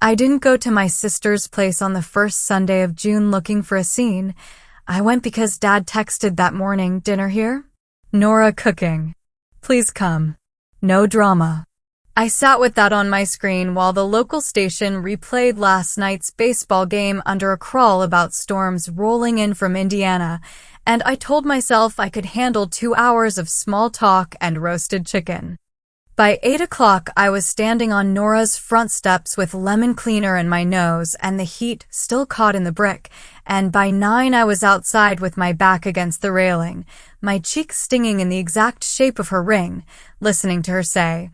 I didn't go to my sister's place on the first Sunday of June looking for a scene. I went because Dad texted that morning, "Dinner here? Nora cooking. Please come. No drama." I sat with that on my screen while the local station replayed last night's baseball game under a crawl about storms rolling in from Indiana, and I told myself I could handle 2 hours of small talk and roasted chicken. By 8 o'clock, I was standing on Nora's front steps with lemon cleaner in my nose and the heat still caught in the brick, and by 9 I was outside with my back against the railing, my cheek stinging in the exact shape of her ring, listening to her say,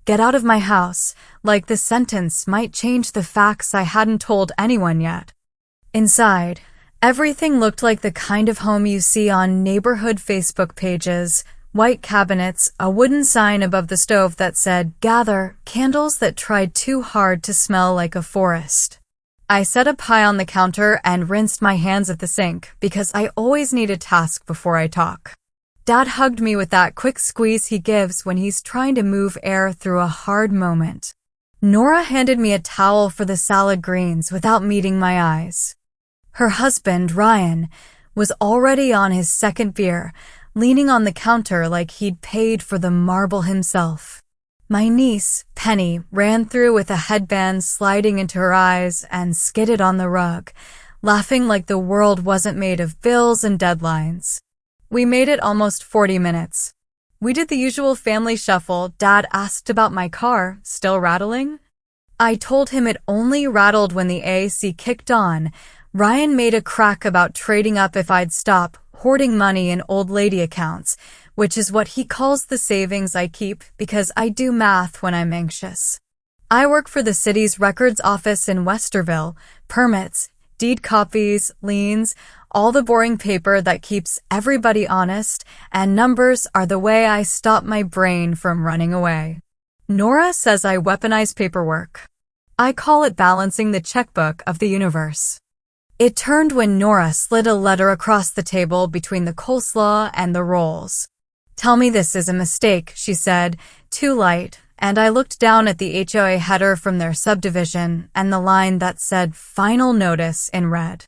"Get out of my house," like the sentence might change the facts I hadn't told anyone yet. Inside, everything looked like the kind of home you see on neighborhood Facebook pages. White cabinets, a wooden sign above the stove that said, "Gather," candles that tried too hard to smell like a forest. I set a pie on the counter and rinsed my hands at the sink because I always need a task before I talk. Dad hugged me with that quick squeeze he gives when he's trying to move air through a hard moment. Nora handed me a towel for the salad greens without meeting my eyes. Her husband, Ryan, was already on his second beer, leaning on the counter like he'd paid for the marble himself. My niece, Penny, ran through with a headband sliding into her eyes and skidded on the rug, laughing like the world wasn't made of bills and deadlines. We made it almost 40 minutes. We did the usual family shuffle. Dad asked about my car, still rattling? I told him it only rattled when the AC kicked on. Ryan made a crack about trading up if I'd stop hoarding money in old lady accounts, which is what he calls the savings I keep because I do math when I'm anxious. I work for the city's records office in Westerville, permits, deed copies, liens, all the boring paper that keeps everybody honest, and numbers are the way I stop my brain from running away. Nora says I weaponize paperwork. I call it balancing the checkbook of the universe. It turned when Nora slid a letter across the table between the coleslaw and the rolls. "Tell me this is a mistake," she said, too light, and I looked down at the HOA header from their subdivision and the line that said "Final Notice" in red.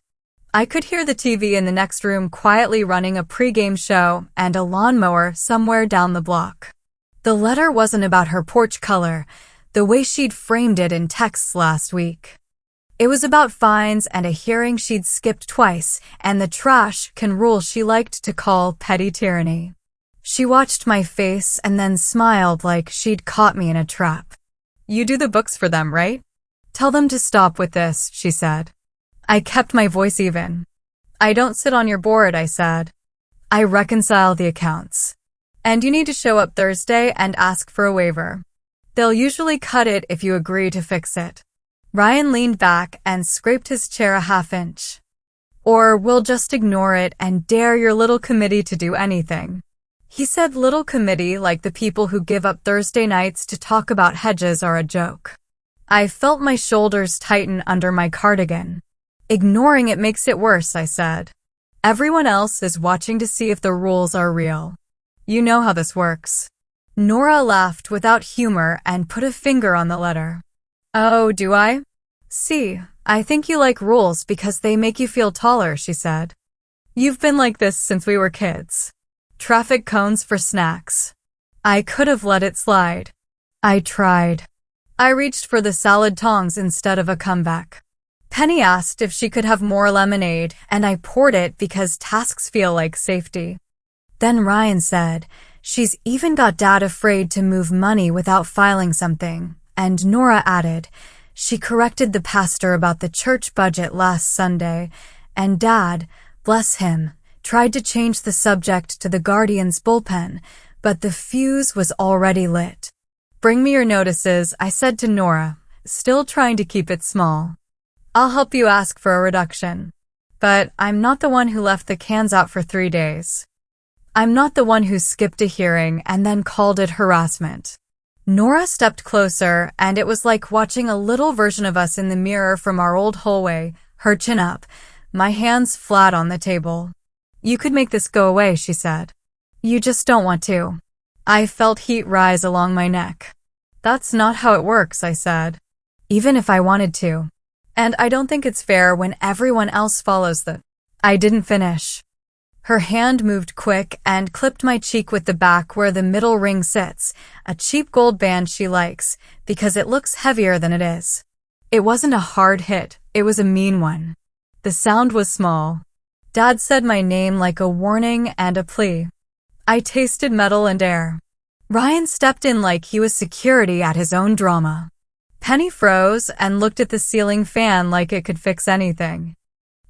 I could hear the TV in the next room quietly running a pregame show and a lawnmower somewhere down the block. The letter wasn't about her porch color, the way she'd framed it in texts last week. It was about fines and a hearing she'd skipped twice and the trash can rule she liked to call petty tyranny. She watched my face and then smiled like she'd caught me in a trap. "You do the books for them, right? Tell them to stop with this," she said. I kept my voice even. "I don't sit on your board," I said. "I reconcile the accounts. And you need to show up Thursday and ask for a waiver. They'll usually cut it if you agree to fix it." Ryan leaned back and scraped his chair a half-inch. "Or we'll just ignore it and dare your little committee to do anything." He said little committee like the people who give up Thursday nights to talk about hedges are a joke. I felt my shoulders tighten under my cardigan. "Ignoring it makes it worse," I said. "Everyone else is watching to see if the rules are real. You know how this works." Nora laughed without humor and put a finger on the letter. "Oh, do I? See, I think you like rules because they make you feel taller," she said. "You've been like this since we were kids. Traffic cones for snacks." I could have let it slide. I tried. I reached for the salad tongs instead of a comeback. Penny asked if she could have more lemonade, and I poured it because tasks feel like safety. Then Ryan said, "She's even got Dad afraid to move money without filing something." And Nora added, "She corrected the pastor about the church budget last Sunday, and Dad, bless him, tried to change the subject to the Guardian's bullpen, but the fuse was already lit." "Bring me your notices," I said to Nora, still trying to keep it small. "I'll help you ask for a reduction. But I'm not the one who left the cans out for 3 days. I'm not the one who skipped a hearing and then called it harassment." Nora stepped closer, and it was like watching a little version of us in the mirror from our old hallway, her chin up, my hands flat on the table. "You could make this go away," she said. "You just don't want to." I felt heat rise along my neck. "That's not how it works," I said. even if I wanted to. And I don't think it's fair when everyone else follows the... I didn't finish. Her hand moved quick and clipped my cheek with the back where the middle ring sits, a cheap gold band she likes, because it looks heavier than it is. It wasn't a hard hit, it was a mean one. The sound was small. Dad said my name like a warning and a plea. I tasted metal and air. Ryan stepped in like he was security at his own drama. Penny froze and looked at the ceiling fan like it could fix anything.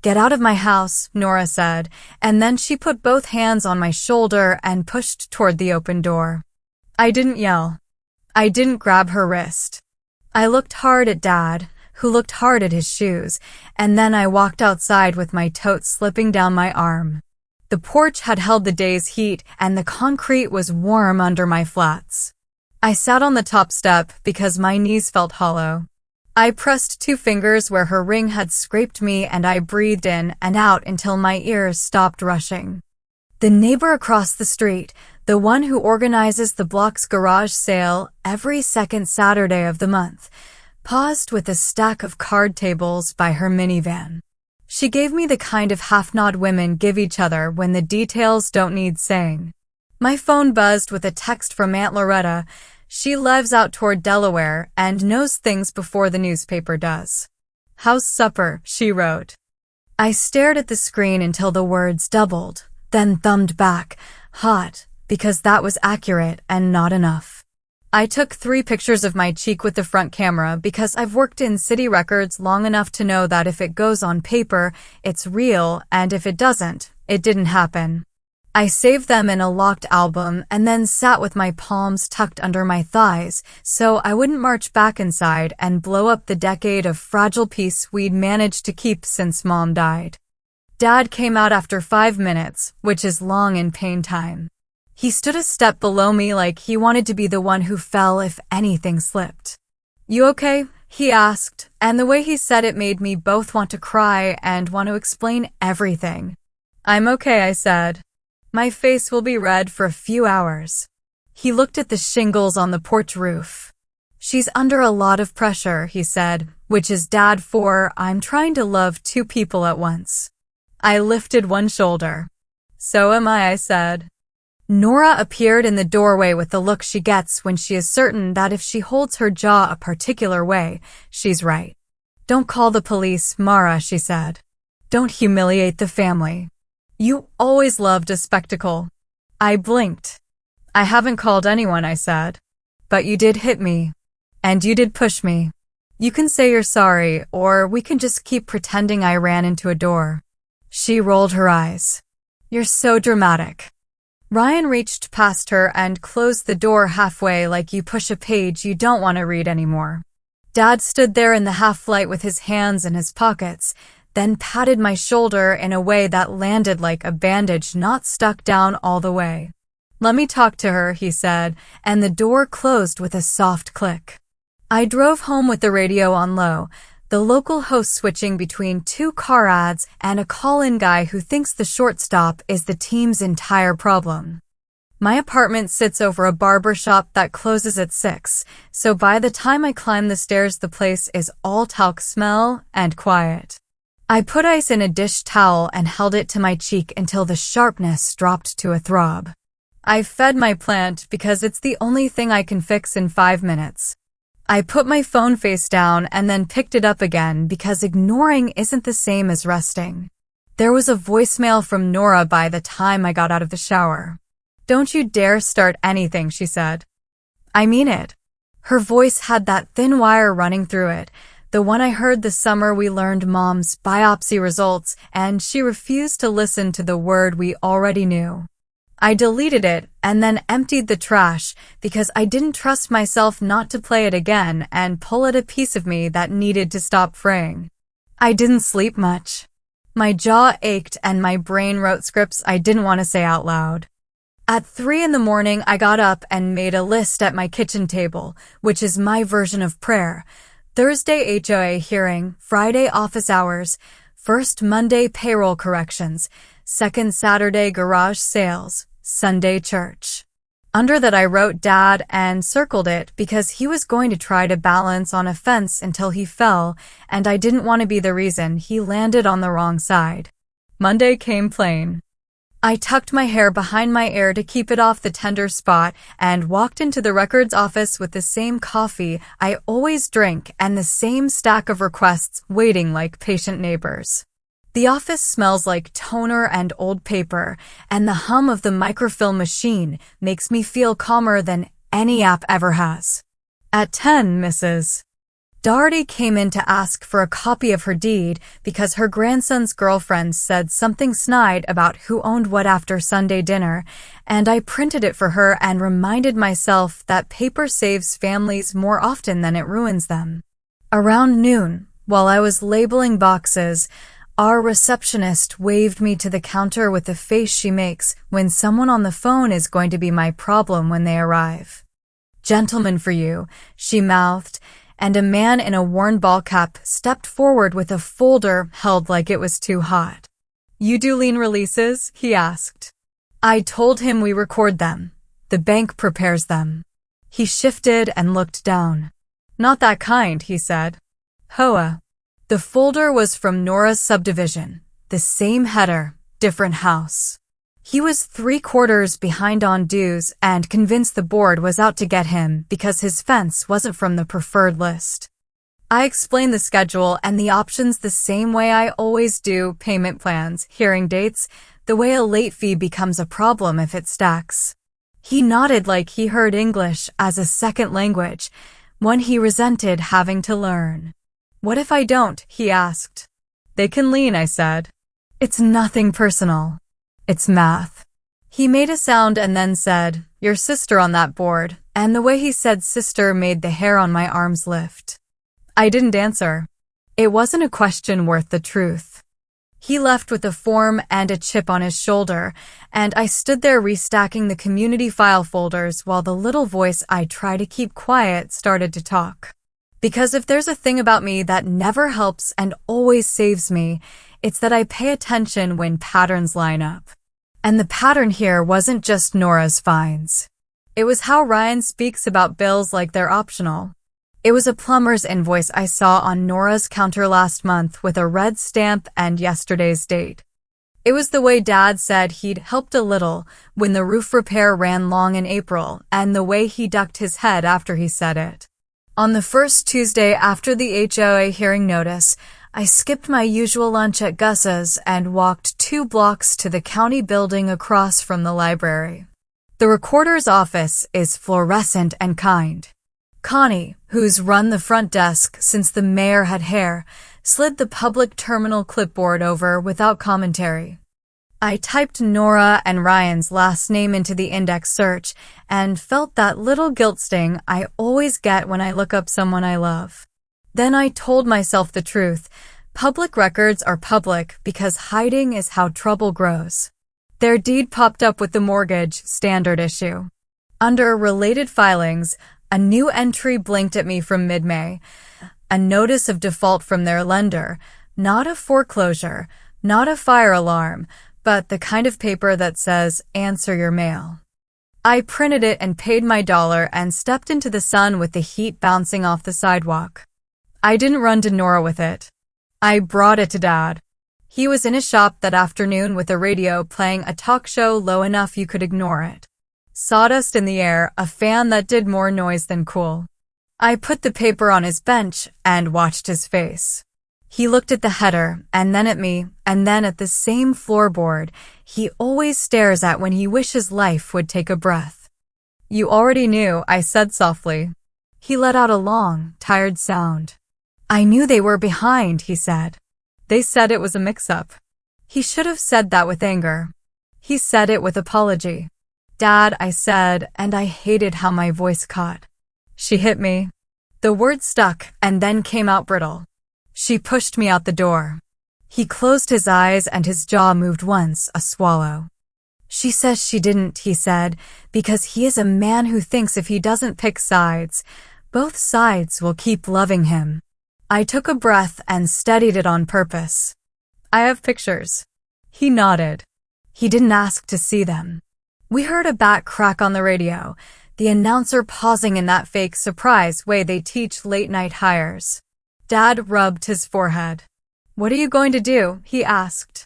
"Get out of my house," Nora said, and then she put both hands on my shoulder and pushed toward the open door. I didn't yell. I didn't grab her wrist. I looked hard at Dad, who looked hard at his shoes, and then I walked outside with my tote slipping down my arm. The porch had held the day's heat, and the concrete was warm under my flats. I sat on the top step because my knees felt hollow. I pressed 2 fingers where her ring had scraped me, and I breathed in and out until my ears stopped rushing. The neighbor across the street, the one who organizes the block's garage sale every second Saturday of the month, paused with a stack of card tables by her minivan. She gave me the kind of half-nod women give each other when the details don't need saying. My phone buzzed with a text from Aunt Loretta. She lives out toward Delaware and knows things before the newspaper does. "How's supper?" she wrote. I stared at the screen until the words doubled, then thumbed back, hot, because that was accurate and not enough. I took 3 pictures of my cheek with the front camera because I've worked in city records long enough to know that if it goes on paper, it's real, and if it doesn't, it didn't happen. I saved them in a locked album and then sat with my palms tucked under my thighs so I wouldn't march back inside and blow up the decade of fragile peace we'd managed to keep since Mom died. Dad came out after 5 minutes, which is long in pain time. He stood a step below me like he wanted to be the one who fell if anything slipped. "You okay?" he asked, and the way he said it made me both want to cry and want to explain everything. "I'm okay," I said. "My face will be red for a few hours." He looked at the shingles on the porch roof. "She's under a lot of pressure," he said, which is Dad for "I'm trying to love 2 people at once." I lifted one shoulder. "So am I said. Nora appeared in the doorway with the look she gets when she is certain that if she holds her jaw a particular way, she's right. "Don't call the police, Mara," she said. "Don't humiliate the family. You always loved a spectacle." I blinked. "I haven't called anyone," I said. "But you did hit me. And you did push me. You can say you're sorry, or we can just keep pretending I ran into a door." She rolled her eyes. "You're so dramatic." Ryan reached past her and closed the door halfway like you push a page you don't want to read anymore. Dad stood there in the half-light with his hands in his pockets, then patted my shoulder in a way that landed like a bandage not stuck down all the way. "Let me talk to her," he said, and the door closed with a soft click. I drove home with the radio on low, the local host switching between 2 car ads and a call-in guy who thinks the shortstop is the team's entire problem. My apartment sits over a barber shop that closes at 6, so by the time I climb the stairs the place is all talc smell and quiet. I put ice in a dish towel and held it to my cheek until the sharpness dropped to a throb. I fed my plant because it's the only thing I can fix in 5 minutes. I put my phone face down and then picked it up again because ignoring isn't the same as resting. There was a voicemail from Nora by the time I got out of the shower. "Don't you dare start anything," she said. "I mean it." Her voice had that thin wire running through it, the one I heard the summer we learned Mom's biopsy results, and she refused to listen to the word we already knew. I deleted it and then emptied the trash because I didn't trust myself not to play it again and pull at a piece of me that needed to stop fraying. I didn't sleep much. My jaw ached and my brain wrote scripts I didn't want to say out loud. At 3 in the morning, I got up and made a list at my kitchen table, which is my version of prayer. Thursday HOA hearing, Friday office hours, first Monday payroll corrections, second Saturday garage sales, Sunday church. Under that I wrote Dad and circled it because he was going to try to balance on a fence until he fell, and I didn't want to be the reason he landed on the wrong side. Monday came plain. I tucked my hair behind my ear to keep it off the tender spot and walked into the records office with the same coffee I always drink and the same stack of requests waiting like patient neighbors. The office smells like toner and old paper, and the hum of the microfilm machine makes me feel calmer than any app ever has. At 10, Mrs. Doherty came in to ask for a copy of her deed because her grandson's girlfriend said something snide about who owned what after Sunday dinner, and I printed it for her and reminded myself that paper saves families more often than it ruins them. Around noon, while I was labeling boxes, our receptionist waved me to the counter with the face she makes when someone on the phone is going to be my problem when they arrive. "Gentleman for you," she mouthed, and a man in a worn ball cap stepped forward with a folder held like it was too hot. "You do lien releases?" he asked. I told him we record them. The bank prepares them. He shifted and looked down. "Not that kind," he said. "Hoa." The folder was from Nora's subdivision. The same header, different house. He was 3/4 behind on dues and convinced the board was out to get him because his fence wasn't from the preferred list. I explained the schedule and the options the same way I always do: payment plans, hearing dates, the way a late fee becomes a problem if it stacks. He nodded like he heard English as a second language, one he resented having to learn. "What if I don't?" he asked. "They can lien," I said. "It's nothing personal. It's math." He made a sound and then said, "Your sister on that board," and the way he said sister made the hair on my arms lift. I didn't answer. It wasn't a question worth the truth. He left with a form and a chip on his shoulder, and I stood there restacking the community file folders while the little voice I try to keep quiet started to talk. Because if there's a thing about me that never helps and always saves me, it's that I pay attention when patterns line up. And the pattern here wasn't just Nora's fines. It was how Ryan speaks about bills like they're optional. It was a plumber's invoice I saw on Nora's counter last month with a red stamp and yesterday's date. It was the way Dad said he'd helped a little when the roof repair ran long in April, and the way he ducked his head after he said it. On the first Tuesday after the HOA hearing notice, I skipped my usual lunch at Gus's and walked 2 blocks to the county building across from the library. The recorder's office is fluorescent and kind. Connie, who's run the front desk since the mayor had hair, slid the public terminal clipboard over without commentary. I typed Nora and Ryan's last name into the index search and felt that little guilt sting I always get when I look up someone I love. Then I told myself the truth. Public records are public because hiding is how trouble grows. Their deed popped up with the mortgage, standard issue. Under related filings, a new entry blinked at me from mid-May. A notice of default from their lender, not a foreclosure, not a fire alarm, but the kind of paper that says, "Answer your mail." I printed it and paid my $1 and stepped into the sun with the heat bouncing off the sidewalk. I didn't run to Nora with it. I brought it to Dad. He was in his shop that afternoon with a radio playing a talk show low enough you could ignore it. Sawdust in the air, a fan that did more noise than cool. I put the paper on his bench and watched his face. He looked at the header, and then at me, and then at the same floorboard he always stares at when he wishes life would take a breath. "You already knew," I said softly. He let out a long, tired sound. "I knew they were behind," he said. "They said it was a mix-up." He should have said that with anger. He said it with apology. "Dad," I said, and I hated how my voice caught. "She hit me." The word stuck and then came out brittle. "She pushed me out the door." He closed his eyes and his jaw moved once, a swallow. "She says she didn't," he said, because he is a man who thinks if he doesn't pick sides, both sides will keep loving him. I took a breath and steadied it on purpose. "I have pictures." He nodded. He didn't ask to see them. We heard a bat crack on the radio, the announcer pausing in that fake surprise way they teach late-night hires. Dad rubbed his forehead. "What are you going to do?" he asked.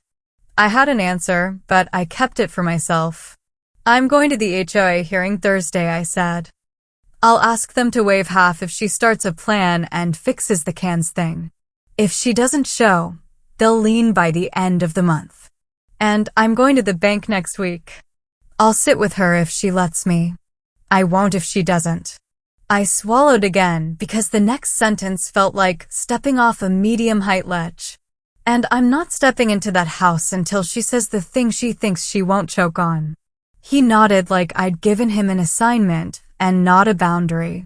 I had an answer, but I kept it for myself. "I'm going to the HOA hearing Thursday," I said. "I'll ask them to waive half if she starts a plan and fixes the cans thing. If she doesn't show, they'll lien by the end of the month. And I'm going to the bank next week. I'll sit with her if she lets me. I won't if she doesn't." I swallowed again because the next sentence felt like stepping off a medium-height ledge. And I'm not stepping into that house until she says the thing she thinks she won't choke on. He nodded like I'd given him an assignment and not a boundary.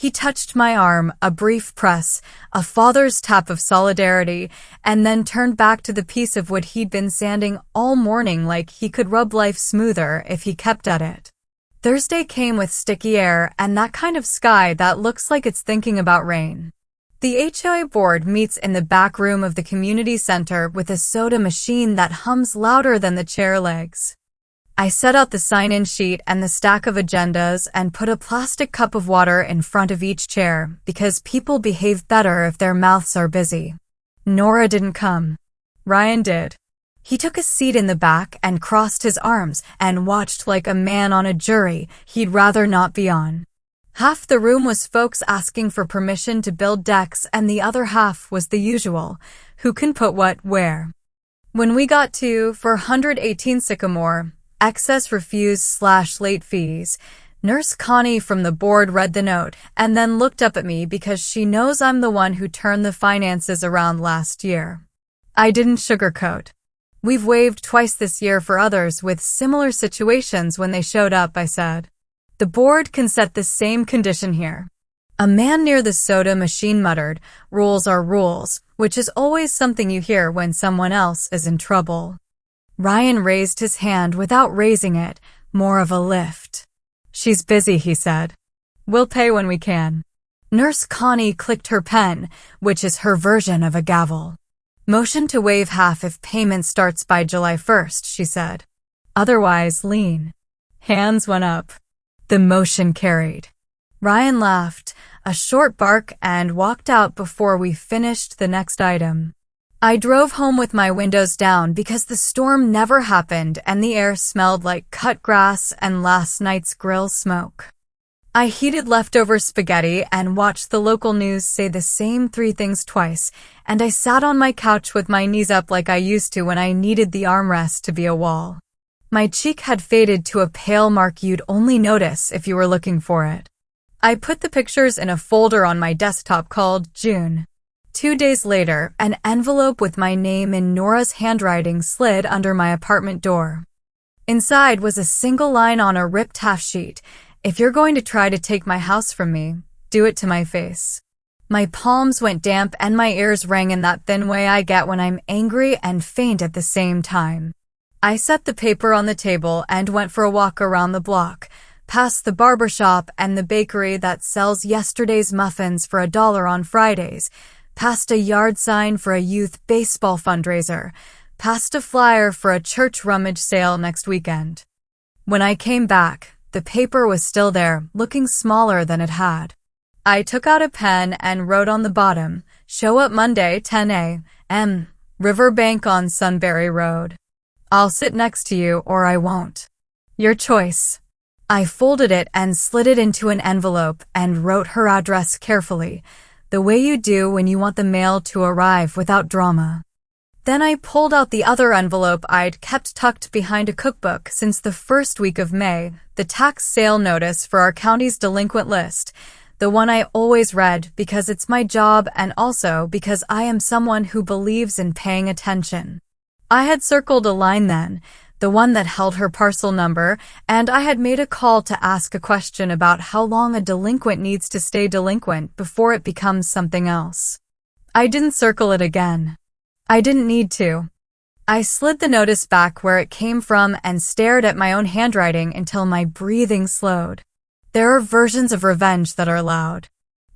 He touched my arm, a brief press, a father's tap of solidarity, and then turned back to the piece of wood he'd been sanding all morning like he could rub life smoother if he kept at it. Thursday came with sticky air and that kind of sky that looks like it's thinking about rain. The HOA board meets in the back room of the community center with a soda machine that hums louder than the chair legs. I set out the sign-in sheet and the stack of agendas and put a plastic cup of water in front of each chair because people behave better if their mouths are busy. Nora didn't come. Ryan did. He took a seat in the back and crossed his arms and watched like a man on a jury he'd rather not be on. Half the room was folks asking for permission to build decks and the other half was the usual, who can put what where. When we got to 418 Sycamore, excess refuse/late fees, Nurse Connie from the board read the note and then looked up at me because she knows I'm the one who turned the finances around last year. I didn't sugarcoat. "We've waived twice this year for others with similar situations when they showed up," I said. "The board can set the same condition here." A man near the soda machine muttered, "Rules are rules," which is always something you hear when someone else is in trouble. Ryan raised his hand without raising it, more of a lift. "She's busy," he said. "We'll pay when we can." Nurse Connie clicked her pen, which is her version of a gavel. "Motion to waive half if payment starts by July 1st, she said. "Otherwise, lien." Hands went up. The motion carried. Ryan laughed, a short bark, and walked out before we finished the next item. I drove home with my windows down because the storm never happened and the air smelled like cut grass and last night's grill smoke. I heated leftover spaghetti and watched the local news say the same three things twice, and I sat on my couch with my knees up like I used to when I needed the armrest to be a wall. My cheek had faded to a pale mark you'd only notice if you were looking for it. I put the pictures in a folder on my desktop called June. 2 days later, an envelope with my name in Nora's handwriting slid under my apartment door. Inside was a single line on a ripped half sheet. "If you're going to try to take my house from me, do it to my face." My palms went damp and my ears rang in that thin way I get when I'm angry and faint at the same time. I set the paper on the table and went for a walk around the block, past the barber shop and the bakery that sells yesterday's muffins for $1 on Fridays, past a yard sign for a youth baseball fundraiser, past a flyer for a church rummage sale next weekend. When I came back, the paper was still there, looking smaller than it had. I took out a pen and wrote on the bottom, "Show up Monday, 10 a.m., Riverbank on Sunbury Road. I'll sit next to you or I won't. Your choice." I folded it and slid it into an envelope and wrote her address carefully, the way you do when you want the mail to arrive without drama. Then I pulled out the other envelope I'd kept tucked behind a cookbook since the first week of May, the tax sale notice for our county's delinquent list, the one I always read because it's my job and also because I am someone who believes in paying attention. I had circled a line then, the one that held her parcel number, and I had made a call to ask a question about how long a delinquent needs to stay delinquent before it becomes something else. I didn't circle it again. I didn't need to. I slid the notice back where it came from and stared at my own handwriting until my breathing slowed. There are versions of revenge that are loud.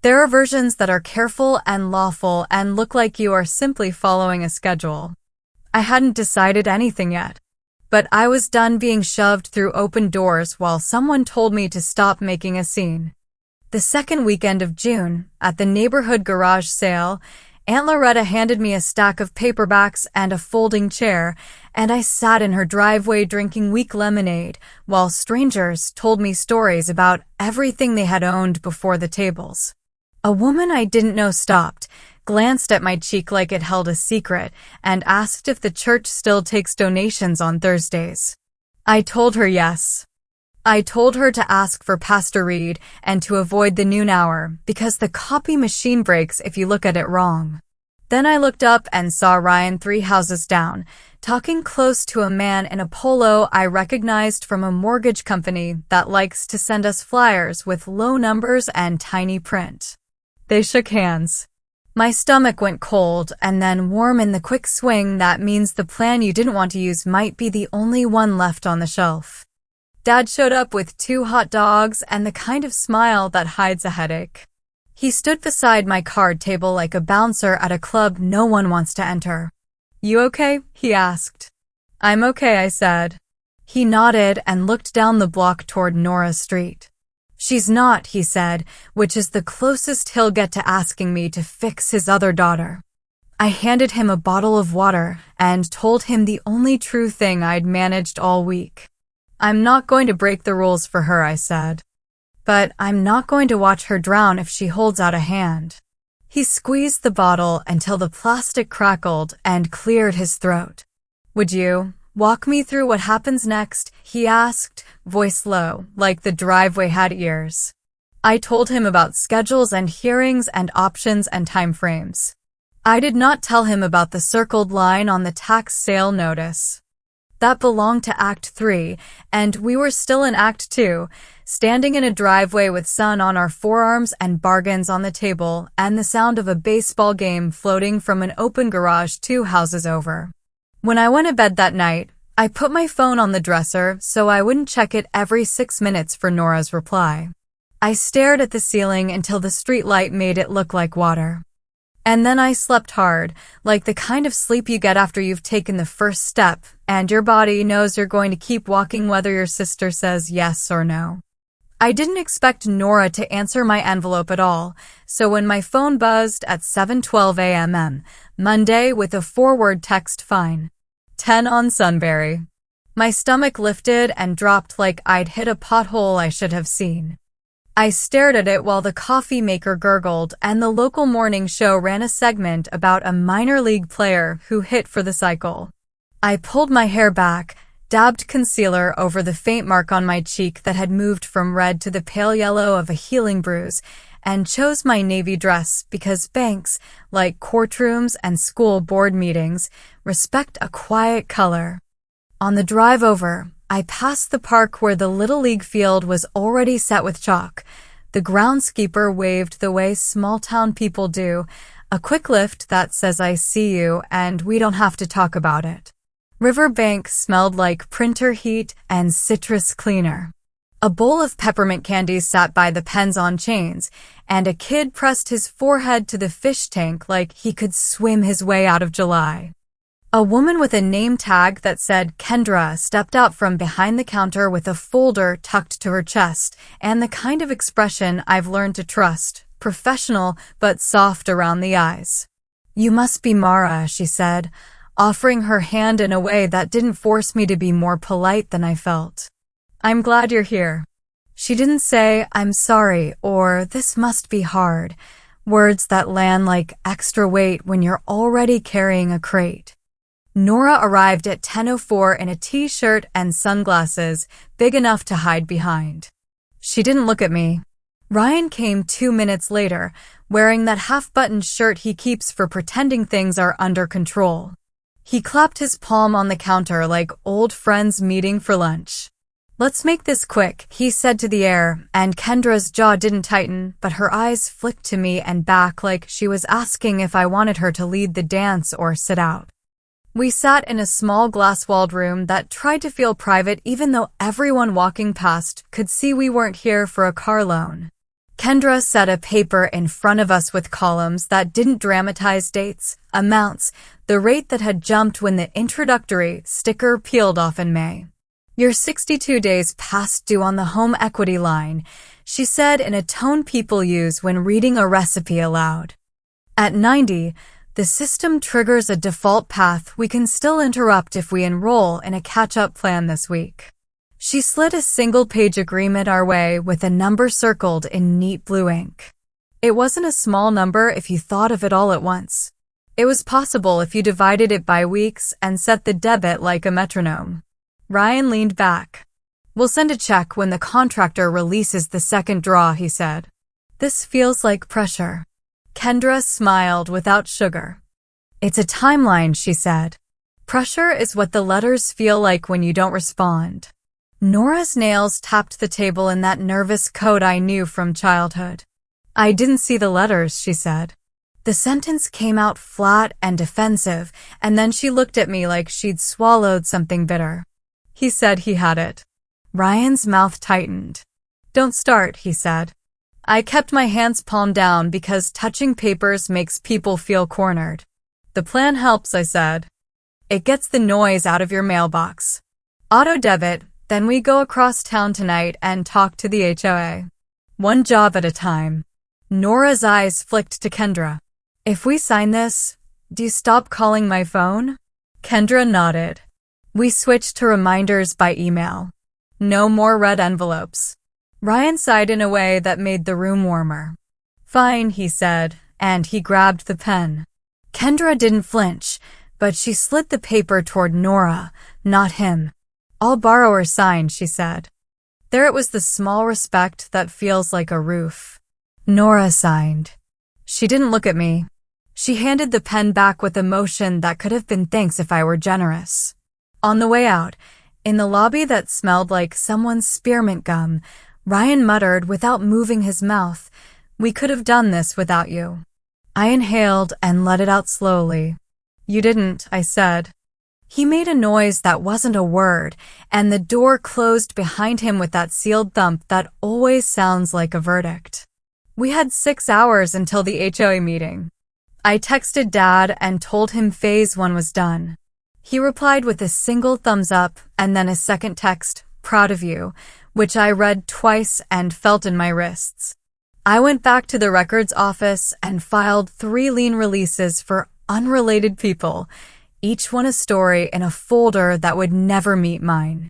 There are versions that are careful and lawful and look like you are simply following a schedule. I hadn't decided anything yet. but I was done being shoved through open doors while someone told me to stop making a scene. The second weekend of June, at the neighborhood garage sale, Aunt Loretta handed me a stack of paperbacks and a folding chair, and I sat in her driveway drinking weak lemonade while strangers told me stories about everything they had owned before the tables. A woman I didn't know stopped, glanced at my cheek like it held a secret, and asked if the church still takes donations on Thursdays. I told her yes. I told her to ask for Pastor Reed and to avoid the noon hour because the copy machine breaks if you look at it wrong. Then I looked up and saw Ryan 3 houses down, talking close to a man in a polo I recognized from a mortgage company that likes to send us flyers with low numbers and tiny print. They shook hands. My stomach went cold and then warm in the quick swing that means the plan you didn't want to use might be the only one left on the shelf. Dad showed up with 2 hot dogs and the kind of smile that hides a headache. He stood beside my card table like a bouncer at a club no one wants to enter. "You okay?" he asked. "I'm okay," I said. He nodded and looked down the block toward Nora Street. "She's not," he said, which is the closest he'll get to asking me to fix his other daughter. I handed him a bottle of water and told him the only true thing I'd managed all week. "I'm not going to break the rules for her," I said. "But I'm not going to watch her drown if she holds out a hand." He squeezed the bottle until the plastic crackled and cleared his throat. "Would you walk me through what happens next?" he asked, voice low, like the driveway had ears. I told him about schedules and hearings and options and time frames. I did not tell him about the circled line on the tax sale notice. That belonged to Act 3, and we were still in Act 2, standing in a driveway with sun on our forearms and bargains on the table and the sound of a baseball game floating from an open garage 2 houses over. When I went to bed that night, I put my phone on the dresser so I wouldn't check it every 6 minutes for Nora's reply. I stared at the ceiling until the streetlight made it look like water. And then I slept hard, like the kind of sleep you get after you've taken the first step, and your body knows you're going to keep walking whether your sister says yes or no. I didn't expect Nora to answer my envelope at all, so when my phone buzzed at 7:12 a.m. Monday with a forward text fine. 10 on Sunbury. My stomach lifted and dropped like I'd hit a pothole I should have seen. I stared at it while the coffee maker gurgled and the local morning show ran a segment about a minor league player who hit for the cycle. I pulled my hair back, dabbed concealer over the faint mark on my cheek that had moved from red to the pale yellow of a healing bruise, and chose my navy dress because banks, like courtrooms and school board meetings, respect a quiet color. On the drive over, I passed the park where the Little League field was already set with chalk. The groundskeeper waved the way small-town people do, a quick lift that says I see you and we don't have to talk about it. Riverbank smelled like printer heat and citrus cleaner. A bowl of peppermint candies sat by the pens on chains, and a kid pressed his forehead to the fish tank like he could swim his way out of July. A woman with a name tag that said Kendra stepped out from behind the counter with a folder tucked to her chest and the kind of expression I've learned to trust, professional but soft around the eyes. "You must be Mara," she said, offering her hand in a way that didn't force me to be more polite than I felt. "I'm glad you're here." She didn't say, "I'm sorry," or "this must be hard," words that land like extra weight when you're already carrying a crate. Nora arrived at 10:04 in a t-shirt and sunglasses big enough to hide behind. She didn't look at me. Ryan came 2 minutes later, wearing that half-buttoned shirt he keeps for pretending things are under control. He clapped his palm on the counter like old friends meeting for lunch. "Let's make this quick," he said to the air, and Kendra's jaw didn't tighten, but her eyes flicked to me and back like she was asking if I wanted her to lead the dance or sit out. We sat in a small glass-walled room that tried to feel private even though everyone walking past could see we weren't here for a car loan. Kendra set a paper in front of us with columns that didn't dramatize dates, amounts, the rate that had jumped when the introductory sticker peeled off in May. "You're 62 days past due on the home equity line," she said in a tone people use when reading a recipe aloud. "At 90, the system triggers a default path we can still interrupt if we enroll in a catch-up plan this week." She slid a single-page agreement our way with a number circled in neat blue ink. It wasn't a small number if you thought of it all at once. It was possible if you divided it by weeks and set the debit like a metronome. Ryan leaned back. "We'll send a check when the contractor releases the second draw," he said. "This feels like pressure." Kendra smiled without sugar. "It's a timeline," she said. "Pressure is what the letters feel like when you don't respond." Nora's nails tapped the table in that nervous code I knew from childhood. "I didn't see the letters," she said. The sentence came out flat and defensive, and then she looked at me like she'd swallowed something bitter. "He said he had it." Ryan's mouth tightened. "Don't start," he said. I kept my hands palm down because touching papers makes people feel cornered. "The plan helps," I said. "It gets the noise out of your mailbox. Auto debit, then we go across town tonight and talk to the HOA. One job at a time." Nora's eyes flicked to Kendra. "If we sign this, do you stop calling my phone?" Kendra nodded. We switched to reminders by email. No more red envelopes. Ryan sighed in a way that made the room warmer. "Fine," he said, and he grabbed the pen. Kendra didn't flinch, but she slid the paper toward Nora, not him. "I'll borrow her sign," she said. There it was, the small respect that feels like a roof. Nora signed. She didn't look at me. She handed the pen back with emotion that could have been thanks if I were generous. On the way out, in the lobby that smelled like someone's spearmint gum, Ryan muttered without moving his mouth, "We could have done this without you." I inhaled and let it out slowly. "You didn't," I said. He made a noise that wasn't a word, and the door closed behind him with that sealed thump that always sounds like a verdict. We had 6 hours until the HOA meeting. I texted Dad and told him Phase 1 was done. He replied with a single thumbs up and then a second text, "Proud of you," which I read twice and felt in my wrists. I went back to the records office and filed 3 lien releases for unrelated people, each one a story in a folder that would never meet mine.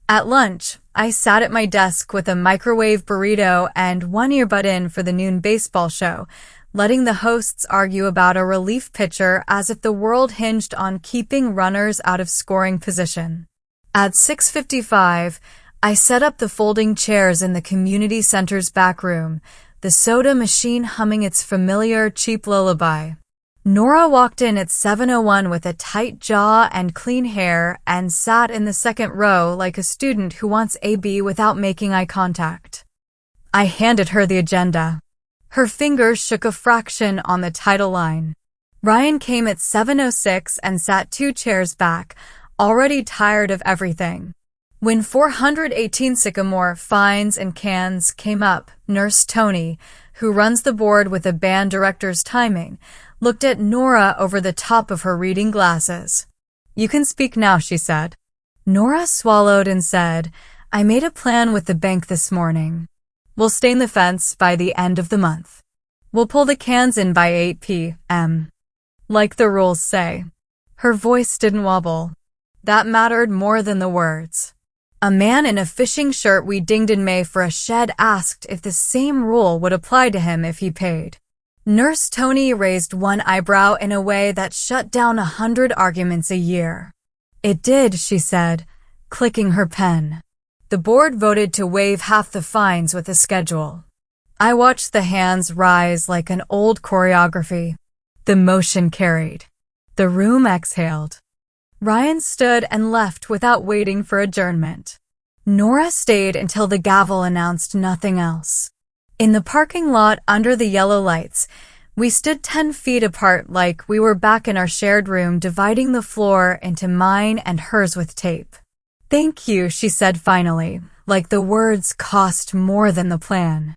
At lunch, I sat at my desk with a microwave burrito and one earbud in for the noon baseball show, letting the hosts argue about a relief pitcher as if the world hinged on keeping runners out of scoring position. At 6:55, I set up the folding chairs in the community center's back room, the soda machine humming its familiar cheap lullaby. Nora walked in at 7:01 with a tight jaw and clean hair and sat in the second row like a student who wants AB without making eye contact. I handed her the agenda. Her fingers shook a fraction on the title line. Ryan came at 7:06 and sat 2 chairs back, already tired of everything. When 418 Sycamore fines and cans came up, Nurse Tony, who runs the board with the band director's timing, looked at Nora over the top of her reading glasses. "You can speak now," she said. Nora swallowed and said, "I made a plan with the bank this morning. We'll stain the fence by the end of the month. We'll pull the cans in by 8 p.m. like the rules say." Her voice didn't wobble. That mattered more than the words. A man in a fishing shirt we dinged in May for a shed asked if the same rule would apply to him if he paid. Nurse Tony raised one eyebrow in a way that shut down 100 arguments a year. "It did," she said, clicking her pen. "The board voted to waive half the fines with a schedule." I watched the hands rise like an old choreography. The motion carried. The room exhaled. Ryan stood and left without waiting for adjournment. Nora stayed until the gavel announced nothing else. In the parking lot under the yellow lights, we stood 10 feet apart like we were back in our shared room, dividing the floor into mine and hers with tape. "Thank you," she said finally, like the words cost more than the plan.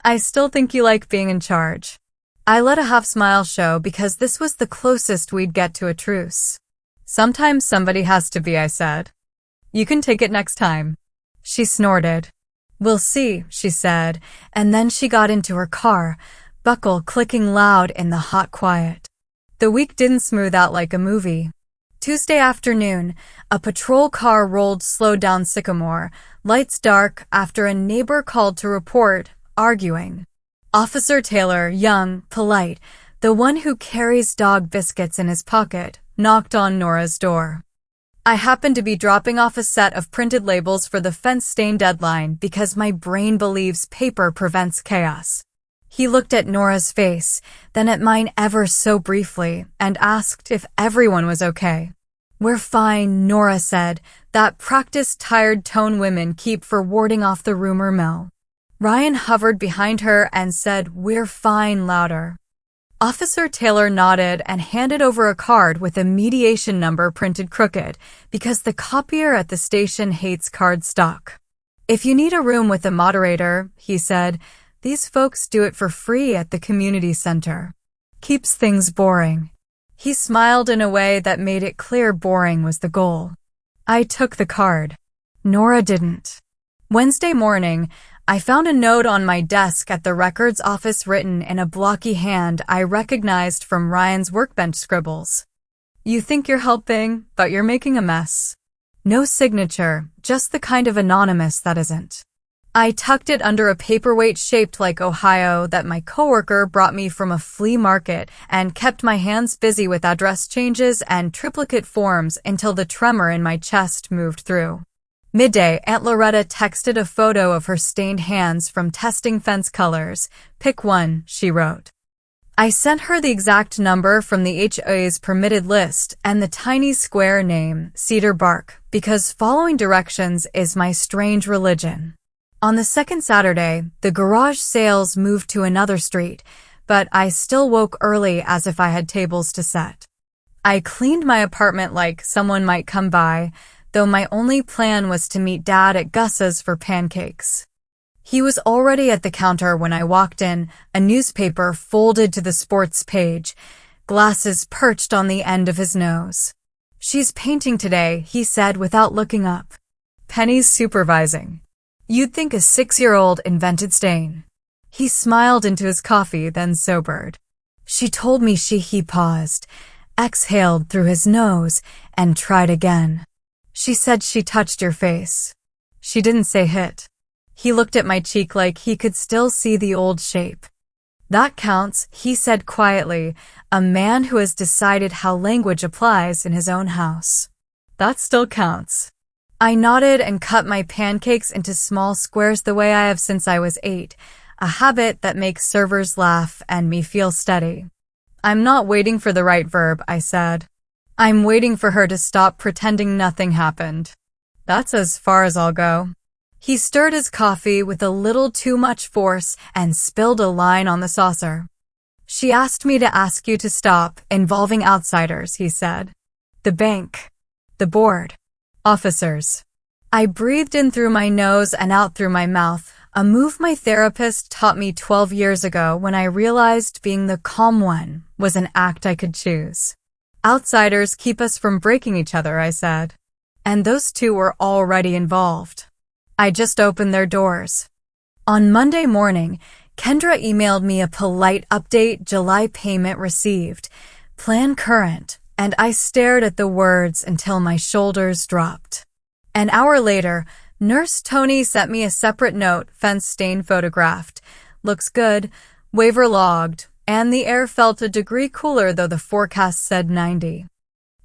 I still think you like being in charge. I let a half-smile show because this was the closest we'd get to a truce. Sometimes somebody has to be, I said. You can take it next time. She snorted. We'll see, she said, and then she got into her car, buckle clicking loud in the hot quiet. The week didn't smooth out like a movie. Tuesday afternoon, a patrol car rolled slow down Sycamore, lights dark, after a neighbor called to report, arguing. Officer Taylor, young, polite, the one who carries dog biscuits in his pocket, knocked on Nora's door. I happened to be dropping off a set of printed labels for the fence stain deadline because my brain believes paper prevents chaos. He looked at Nora's face, then at mine ever so briefly, and asked if everyone was okay. We're fine, Nora said, that practiced tired tone women keep for warding off the rumor mill. Ryan hovered behind her and said, we're fine, louder. Officer Taylor nodded and handed over a card with a mediation number printed crooked because the copier at the station hates card stock. If you need a room with a moderator, he said, these folks do it for free at the community center. Keeps things boring. He smiled in a way that made it clear boring was the goal. I took the card. Nora didn't. Wednesday morning, I found a note on my desk at the records office written in a blocky hand I recognized from Ryan's workbench scribbles. You think you're helping, but you're making a mess. No signature, just the kind of anonymous that isn't. I tucked it under a paperweight shaped like Ohio that my coworker brought me from a flea market and kept my hands busy with address changes and triplicate forms until the tremor in my chest moved through. Midday, Aunt Loretta texted a photo of her stained hands from testing fence colors. Pick one, she wrote. I sent her the exact number from the HOA's permitted list and the tiny square name, Cedar Bark, because following directions is my strange religion. On the second Saturday, the garage sales moved to another street, but I still woke early as if I had tables to set. I cleaned my apartment like someone might come by, though my only plan was to meet Dad at Gus's for pancakes. He was already at the counter when I walked in, a newspaper folded to the sports page, glasses perched on the end of his nose. She's painting today, he said without looking up. Penny's supervising. You'd think a 6-year-old invented stain. He smiled into his coffee, then sobered. She told me he paused, exhaled through his nose, and tried again. She said she touched your face. She didn't say hit. He looked at my cheek like he could still see the old shape. That counts, he said quietly, a man who has decided how language applies in his own house. That still counts. I nodded and cut my pancakes into small squares the way I have since I was 8, a habit that makes servers laugh and me feel steady. I'm not waiting for the right verb, I said. I'm waiting for her to stop pretending nothing happened. That's as far as I'll go. He stirred his coffee with a little too much force and spilled a line on the saucer. She asked me to ask you to stop involving outsiders, he said. The bank. The board. Officers. I breathed in through my nose and out through my mouth, a move my therapist taught me 12 years ago when I realized being the calm one was an act I could choose. Outsiders keep us from breaking each other, I said. And those two were already involved. I just opened their doors. On Monday morning, Kendra emailed me a polite update, July payment received, plan current, and I stared at the words until my shoulders dropped. An hour later, Nurse Tony sent me a separate note, fence stain photographed. Looks good, waiver logged, and the air felt a degree cooler though the forecast said 90.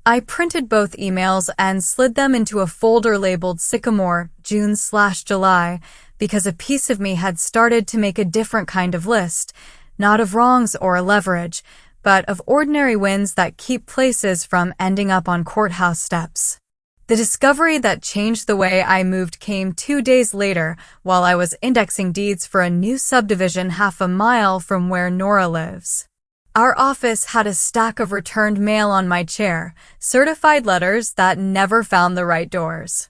I printed both emails and slid them into a folder labeled Sycamore, June/July, because a piece of me had started to make a different kind of list, not of wrongs or leverage, but of ordinary wins that keep places from ending up on courthouse steps. The discovery that changed the way I moved came 2 days later while I was indexing deeds for a new subdivision half a mile from where Nora lives. Our office had a stack of returned mail on my chair, certified letters that never found the right doors.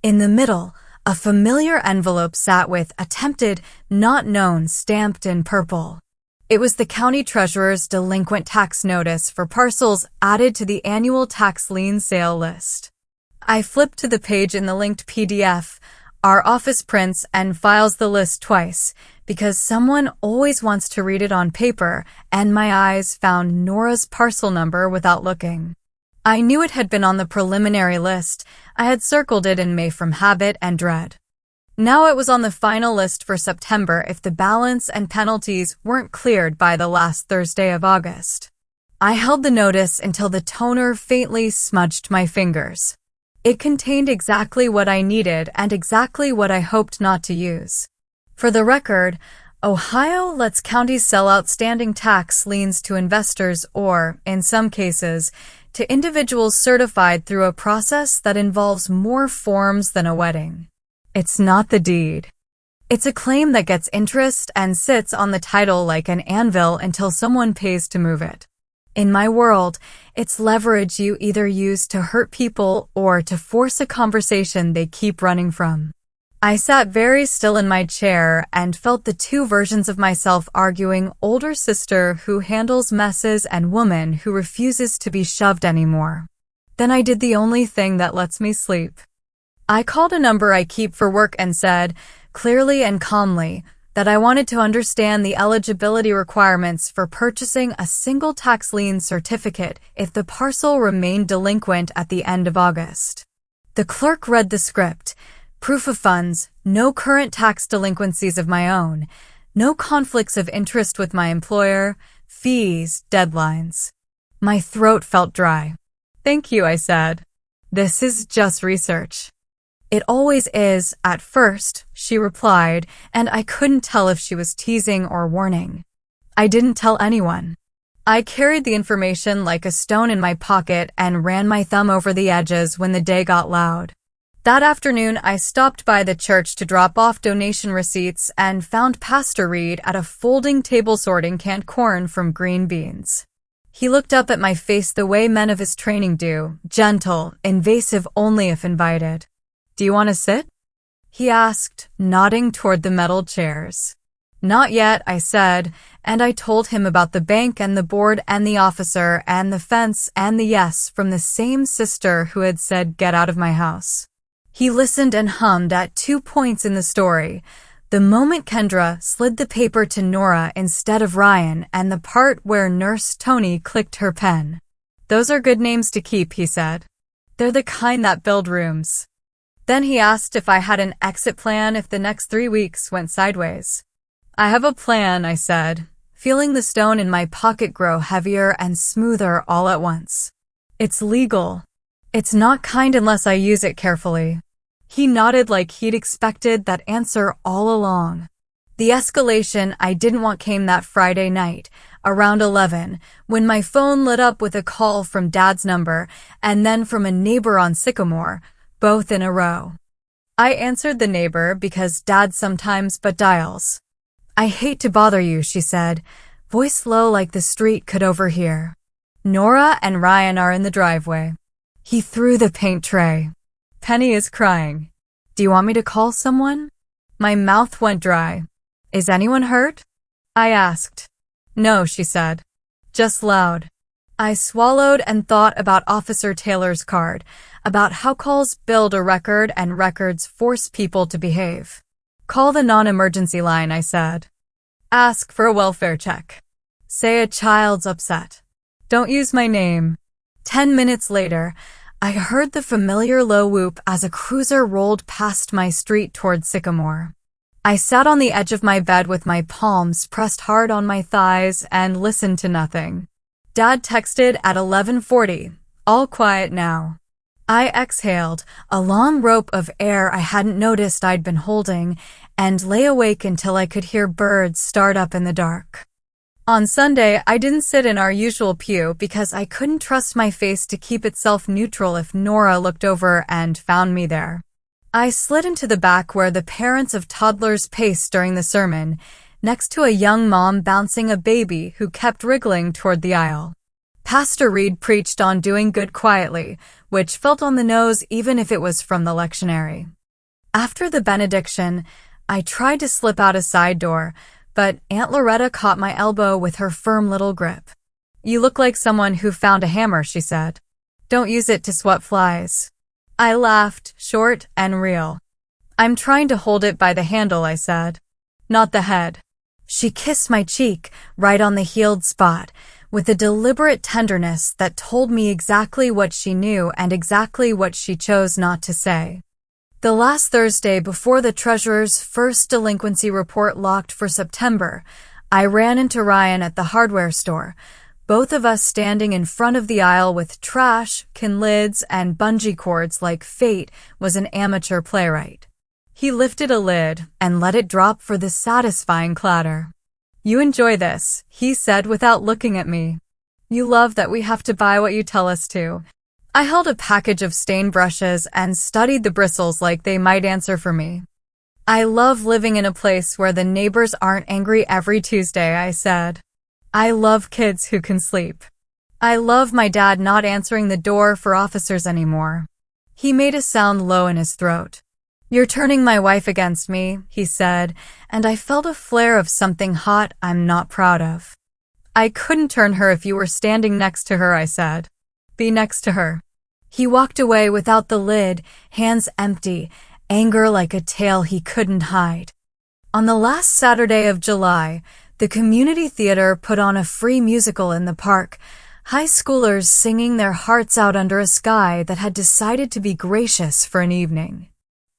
In the middle, A familiar envelope sat with "Attempted, not known" stamped in purple. It was the county treasurer's delinquent tax notice for parcels added to the annual tax lien sale list. I flipped to the page in the linked PDF. Our office prints and files the list twice, because someone always wants to read it on paper, and my eyes found Nora's parcel number without looking. I knew it had been on the preliminary list. I had circled it in May from habit and dread. Now it was on the final list for September if the balance and penalties weren't cleared by the last Thursday of August. I held the notice until the toner faintly smudged my fingers. It contained exactly what I needed and exactly what I hoped not to use. For the record, Ohio lets counties sell outstanding tax liens to investors or, in some cases, to individuals certified through a process that involves more forms than a wedding. It's not the deed. It's a claim that gets interest and sits on the title like an anvil until someone pays to move it. In my world, it's leverage you either use to hurt people or to force a conversation they keep running from. I sat very still in my chair and felt the two versions of myself arguing: older sister who handles messes and woman who refuses to be shoved anymore. Then I did the only thing that lets me sleep. I called a number I keep for work and said, clearly and calmly, that I wanted to understand the eligibility requirements for purchasing a single tax lien certificate if the parcel remained delinquent at the end of August. The clerk read the script: proof of funds, no current tax delinquencies of my own, no conflicts of interest with my employer, fees, deadlines. My throat felt dry. Thank you, I said. This is just research. It always is, at first, she replied, and I couldn't tell if she was teasing or warning. I didn't tell anyone. I carried the information like a stone in my pocket and ran my thumb over the edges when the day got loud. That afternoon, I stopped by the church to drop off donation receipts and found Pastor Reed at a folding table sorting canned corn from green beans. He looked up at my face the way men of his training do, gentle, invasive only if invited. Do you want to sit? He asked, nodding toward the metal chairs. Not yet, I said, and I told him about the bank and the board and the officer and the fence and the yes from the same sister who had said, get out of my house. He listened and hummed at 2 points in the story: the moment Kendra slid the paper to Nora instead of Ryan and the part where Nurse Tony clicked her pen. Those are good names to keep, he said. They're the kind that build rooms. Then he asked if I had an exit plan if the next 3 weeks went sideways. I have a plan, I said, feeling the stone in my pocket grow heavier and smoother all at once. It's legal. It's not kind unless I use it carefully. He nodded like he'd expected that answer all along. The escalation I didn't want came that Friday night, around 11, when my phone lit up with a call from Dad's number and then from a neighbor on Sycamore, both in a row. I answered the neighbor because Dad sometimes but dials. I hate to bother you, she said, voice low like the street could overhear. Nora and Ryan are in the driveway. He threw the paint tray. Penny is crying. Do you want me to call someone? My mouth went dry. Is anyone hurt? I asked. No, she said. Just loud. I swallowed and thought about Officer Taylor's card, about how calls build a record and records force people to behave. Call the non-emergency line, I said. Ask for a welfare check. Say a child's upset. Don't use my name. 10 minutes later, I heard the familiar low whoop as a cruiser rolled past my street toward Sycamore. I sat on the edge of my bed with my palms pressed hard on my thighs and listened to nothing. Dad texted at 11:40, all quiet now. I exhaled, a long rope of air I hadn't noticed I'd been holding, and lay awake until I could hear birds start up in the dark. On Sunday, I didn't sit in our usual pew because I couldn't trust my face to keep itself neutral if Nora looked over and found me there. I slid into the back where the parents of toddlers paced during the sermon, next to a young mom bouncing a baby who kept wriggling toward the aisle. Pastor Reed preached on doing good quietly, which felt on the nose even if it was from the lectionary. After the benediction, I tried to slip out a side door, but Aunt Loretta caught my elbow with her firm little grip. "You look like someone who found a hammer," she said. "Don't use it to swat flies." I laughed, short and real. "I'm trying to hold it by the handle," I said. "Not the head." She kissed my cheek, right on the healed spot, with a deliberate tenderness that told me exactly what she knew and exactly what she chose not to say. The last Thursday before the treasurer's first delinquency report locked for September, I ran into Ryan at the hardware store, both of us standing in front of the aisle with trash, kin lids, and bungee cords like fate was an amateur playwright. He lifted a lid and let it drop for the satisfying clatter. "You enjoy this," he said without looking at me. "You love that we have to buy what you tell us to." I held a package of stain brushes and studied the bristles like they might answer for me. "I love living in a place where the neighbors aren't angry every Tuesday," I said. "I love kids who can sleep. I love my dad not answering the door for officers anymore." He made a sound low in his throat. "You're turning my wife against me," he said, and I felt a flare of something hot I'm not proud of. "I couldn't turn her if you were standing next to her," I said. "Be next to her." He walked away without the lid, hands empty, anger like a tail he couldn't hide. On the last Saturday of July, the community theater put on a free musical in the park, high schoolers singing their hearts out under a sky that had decided to be gracious for an evening.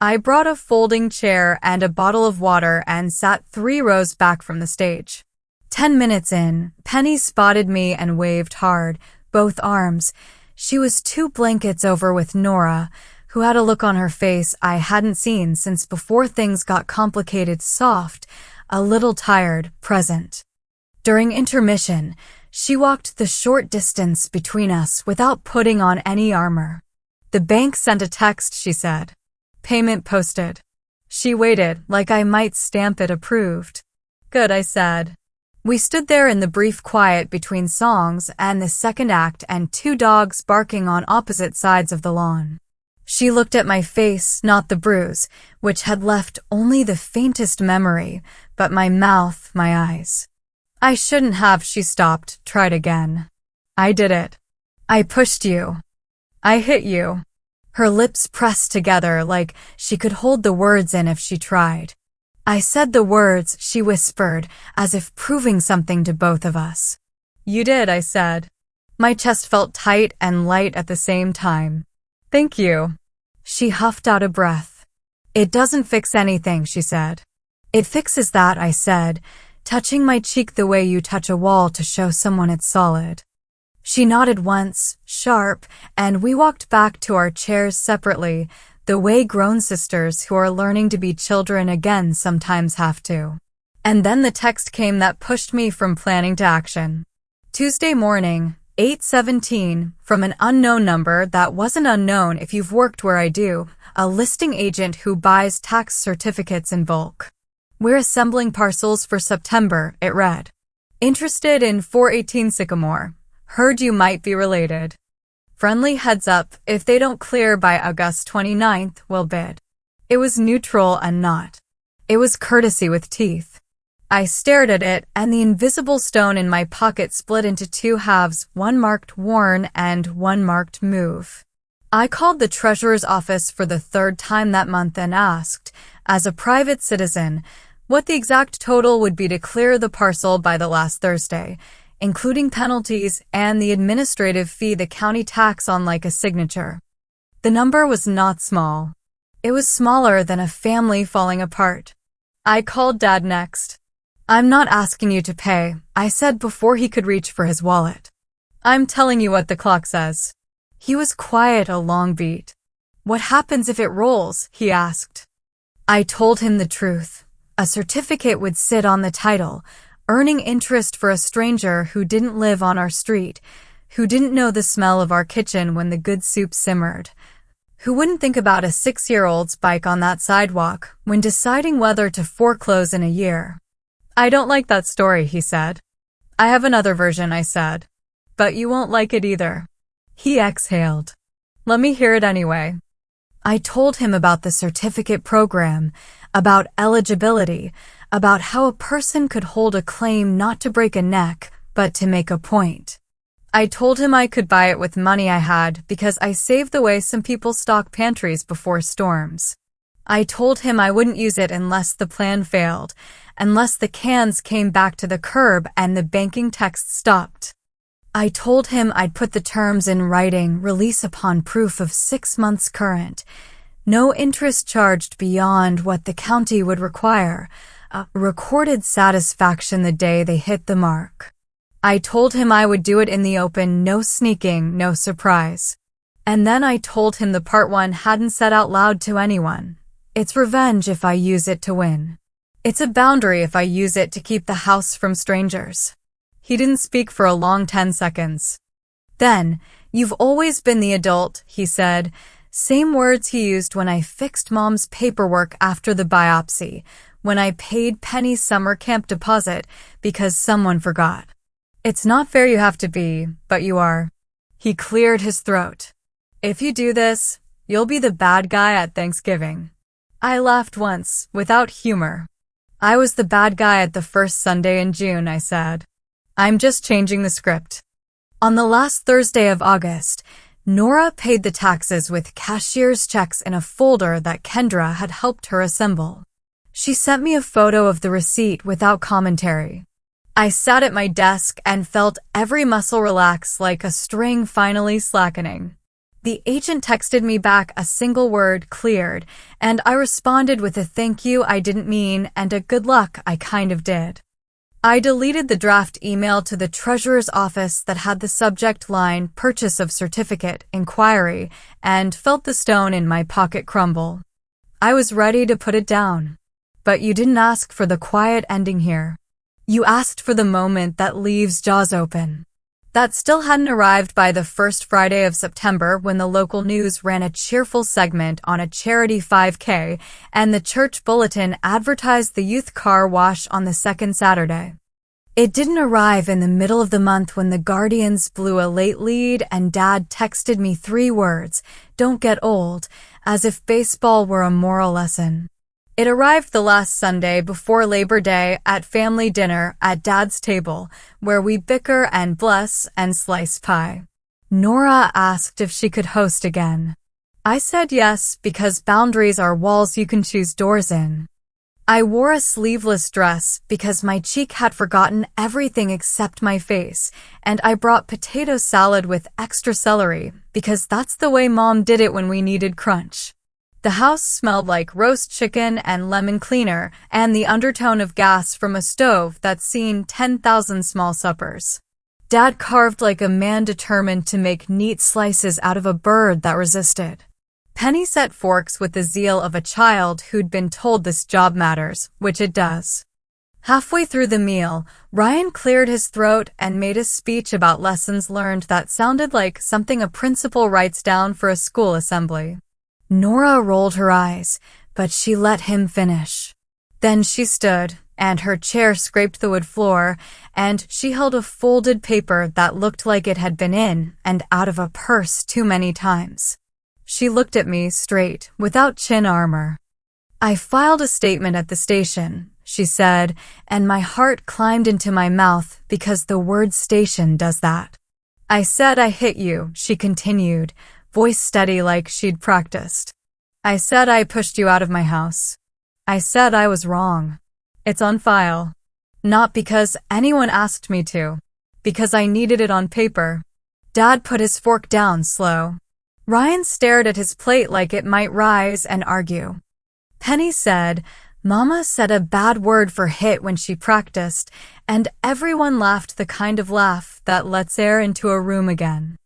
I brought a folding chair and a bottle of water and sat 3 rows back from the stage. 10 minutes in, Penny spotted me and waved hard, both arms. She was 2 blankets over with Nora, who had a look on her face I hadn't seen since before things got complicated, soft, a little tired, present. During intermission, she walked the short distance between us without putting on any armor. "The bank sent a text," she said. "Payment posted." She waited, like I might stamp it approved. "Good," I said. We stood there in the brief quiet between songs and the second act and 2 dogs barking on opposite sides of the lawn. She looked at my face, not the bruise, which had left only the faintest memory, but my mouth, my eyes. "I shouldn't have," she stopped, tried again. "I did it. I pushed you. I hit you." Her lips pressed together like she could hold the words in if she tried. I said the words, she whispered, as if proving something to both of us. "You did," I said. My chest felt tight and light at the same time. "Thank you." She huffed out a breath. "It doesn't fix anything," she said. "It fixes that," I said, touching my cheek the way you touch a wall to show someone it's solid. She nodded once, sharp, and we walked back to our chairs separately, the way grown sisters who are learning to be children again sometimes have to. And then the text came that pushed me from planning to action. Tuesday morning, 8:17, from an unknown number that wasn't unknown if you've worked where I do, a listing agent who buys tax certificates in bulk. "We're assembling parcels for September," it read. "Interested in 418 Sycamore. Heard you might be related. Friendly heads up, if they don't clear by August 29th, we'll bid." It was neutral and not. It was courtesy with teeth. I stared at it, and the invisible stone in my pocket split into 2 halves, one marked worn and one marked move. I called the treasurer's office for the 3rd time that month and asked, as a private citizen, what the exact total would be to clear the parcel by the last Thursday, including penalties and the administrative fee the county tax on like a signature. The number was not small. It was smaller than a family falling apart. I called Dad next. "I'm not asking you to pay," I said before he could reach for his wallet. "I'm telling you what the clock says." He was quiet a long beat. "What happens if it rolls?" he asked. I told him the truth. A certificate would sit on the title, earning interest for a stranger who didn't live on our street, who didn't know the smell of our kitchen when the good soup simmered, who wouldn't think about a 6-year-old's bike on that sidewalk when deciding whether to foreclose in a year. "I don't like that story," he said. "I have another version," I said. "But you won't like it either." He exhaled. "Let me hear it anyway." I told him about the certificate program, about eligibility, about how a person could hold a claim not to break a neck, but to make a point. I told him I could buy it with money I had because I saved the way some people stock pantries before storms. I told him I wouldn't use it unless the plan failed, unless the cans came back to the curb and the banking text stopped. I told him I'd put the terms in writing, release upon proof of 6 months current, no interest charged beyond what the county would require, a recorded satisfaction the day they hit the mark. I told him I would do it in the open, no sneaking, no surprise. And then I told him the part one hadn't said out loud to anyone. It's revenge if I use it to win. It's a boundary if I use it to keep the house from strangers. He didn't speak for a long 10 seconds. Then, "You've always been the adult," he said. Same words he used when I fixed Mom's paperwork after the biopsy, when I paid Penny's summer camp deposit because someone forgot. "It's not fair you have to be, but you are." He cleared his throat. "If you do this, you'll be the bad guy at Thanksgiving." I laughed once, without humor. "I was the bad guy at the first Sunday in June," I said. "I'm just changing the script." On the last Thursday of August, Nora paid the taxes with cashier's checks in a folder that Kendra had helped her assemble. She sent me a photo of the receipt without commentary. I sat at my desk and felt every muscle relax like a string finally slackening. The agent texted me back a single word, "cleared," and I responded with a "thank you I didn't mean" and a "good luck I kind of did." I deleted the draft email to the treasurer's office that had the subject line "Purchase of Certificate, Inquiry," and felt the stone in my pocket crumble. I was ready to put it down. But you didn't ask for the quiet ending here. You asked for the moment that leaves jaws open. That still hadn't arrived by the first Friday of September when the local news ran a cheerful segment on a charity 5K and the church bulletin advertised the youth car wash on the second Saturday. It didn't arrive in the middle of the month when the Guardians blew a late lead and Dad texted me 3 words, "Don't get old," as if baseball were a moral lesson. It arrived the last Sunday before Labor Day at family dinner at Dad's table, where we bicker and bless and slice pie. Nora asked if she could host again. I said yes because boundaries are walls you can choose doors in. I wore a sleeveless dress because my cheek had forgotten everything except my face, and I brought potato salad with extra celery because that's the way Mom did it when we needed crunch. The house smelled like roast chicken and lemon cleaner and the undertone of gas from a stove that's seen 10,000 small suppers. Dad carved like a man determined to make neat slices out of a bird that resisted. Penny set forks with the zeal of a child who'd been told this job matters, which it does. Halfway through the meal, Ryan cleared his throat and made a speech about lessons learned that sounded like something a principal writes down for a school assembly. Nora rolled her eyes, but she let him finish. Then she stood, and her chair scraped the wood floor, and she held a folded paper that looked like it had been in and out of a purse too many times. She looked at me straight, without chin armor. "I filed a statement at the station," she said, and my heart climbed into my mouth because the word station does that. "I said I hit you," she continued, voice steady like she'd practiced. "I said I pushed you out of my house. I said I was wrong. It's on file. Not because anyone asked me to. Because I needed it on paper." Dad put his fork down slow. Ryan stared at his plate like it might rise and argue. Penny said, "Mama said a bad word for hit when she practiced," and everyone laughed the kind of laugh that lets air into a room again.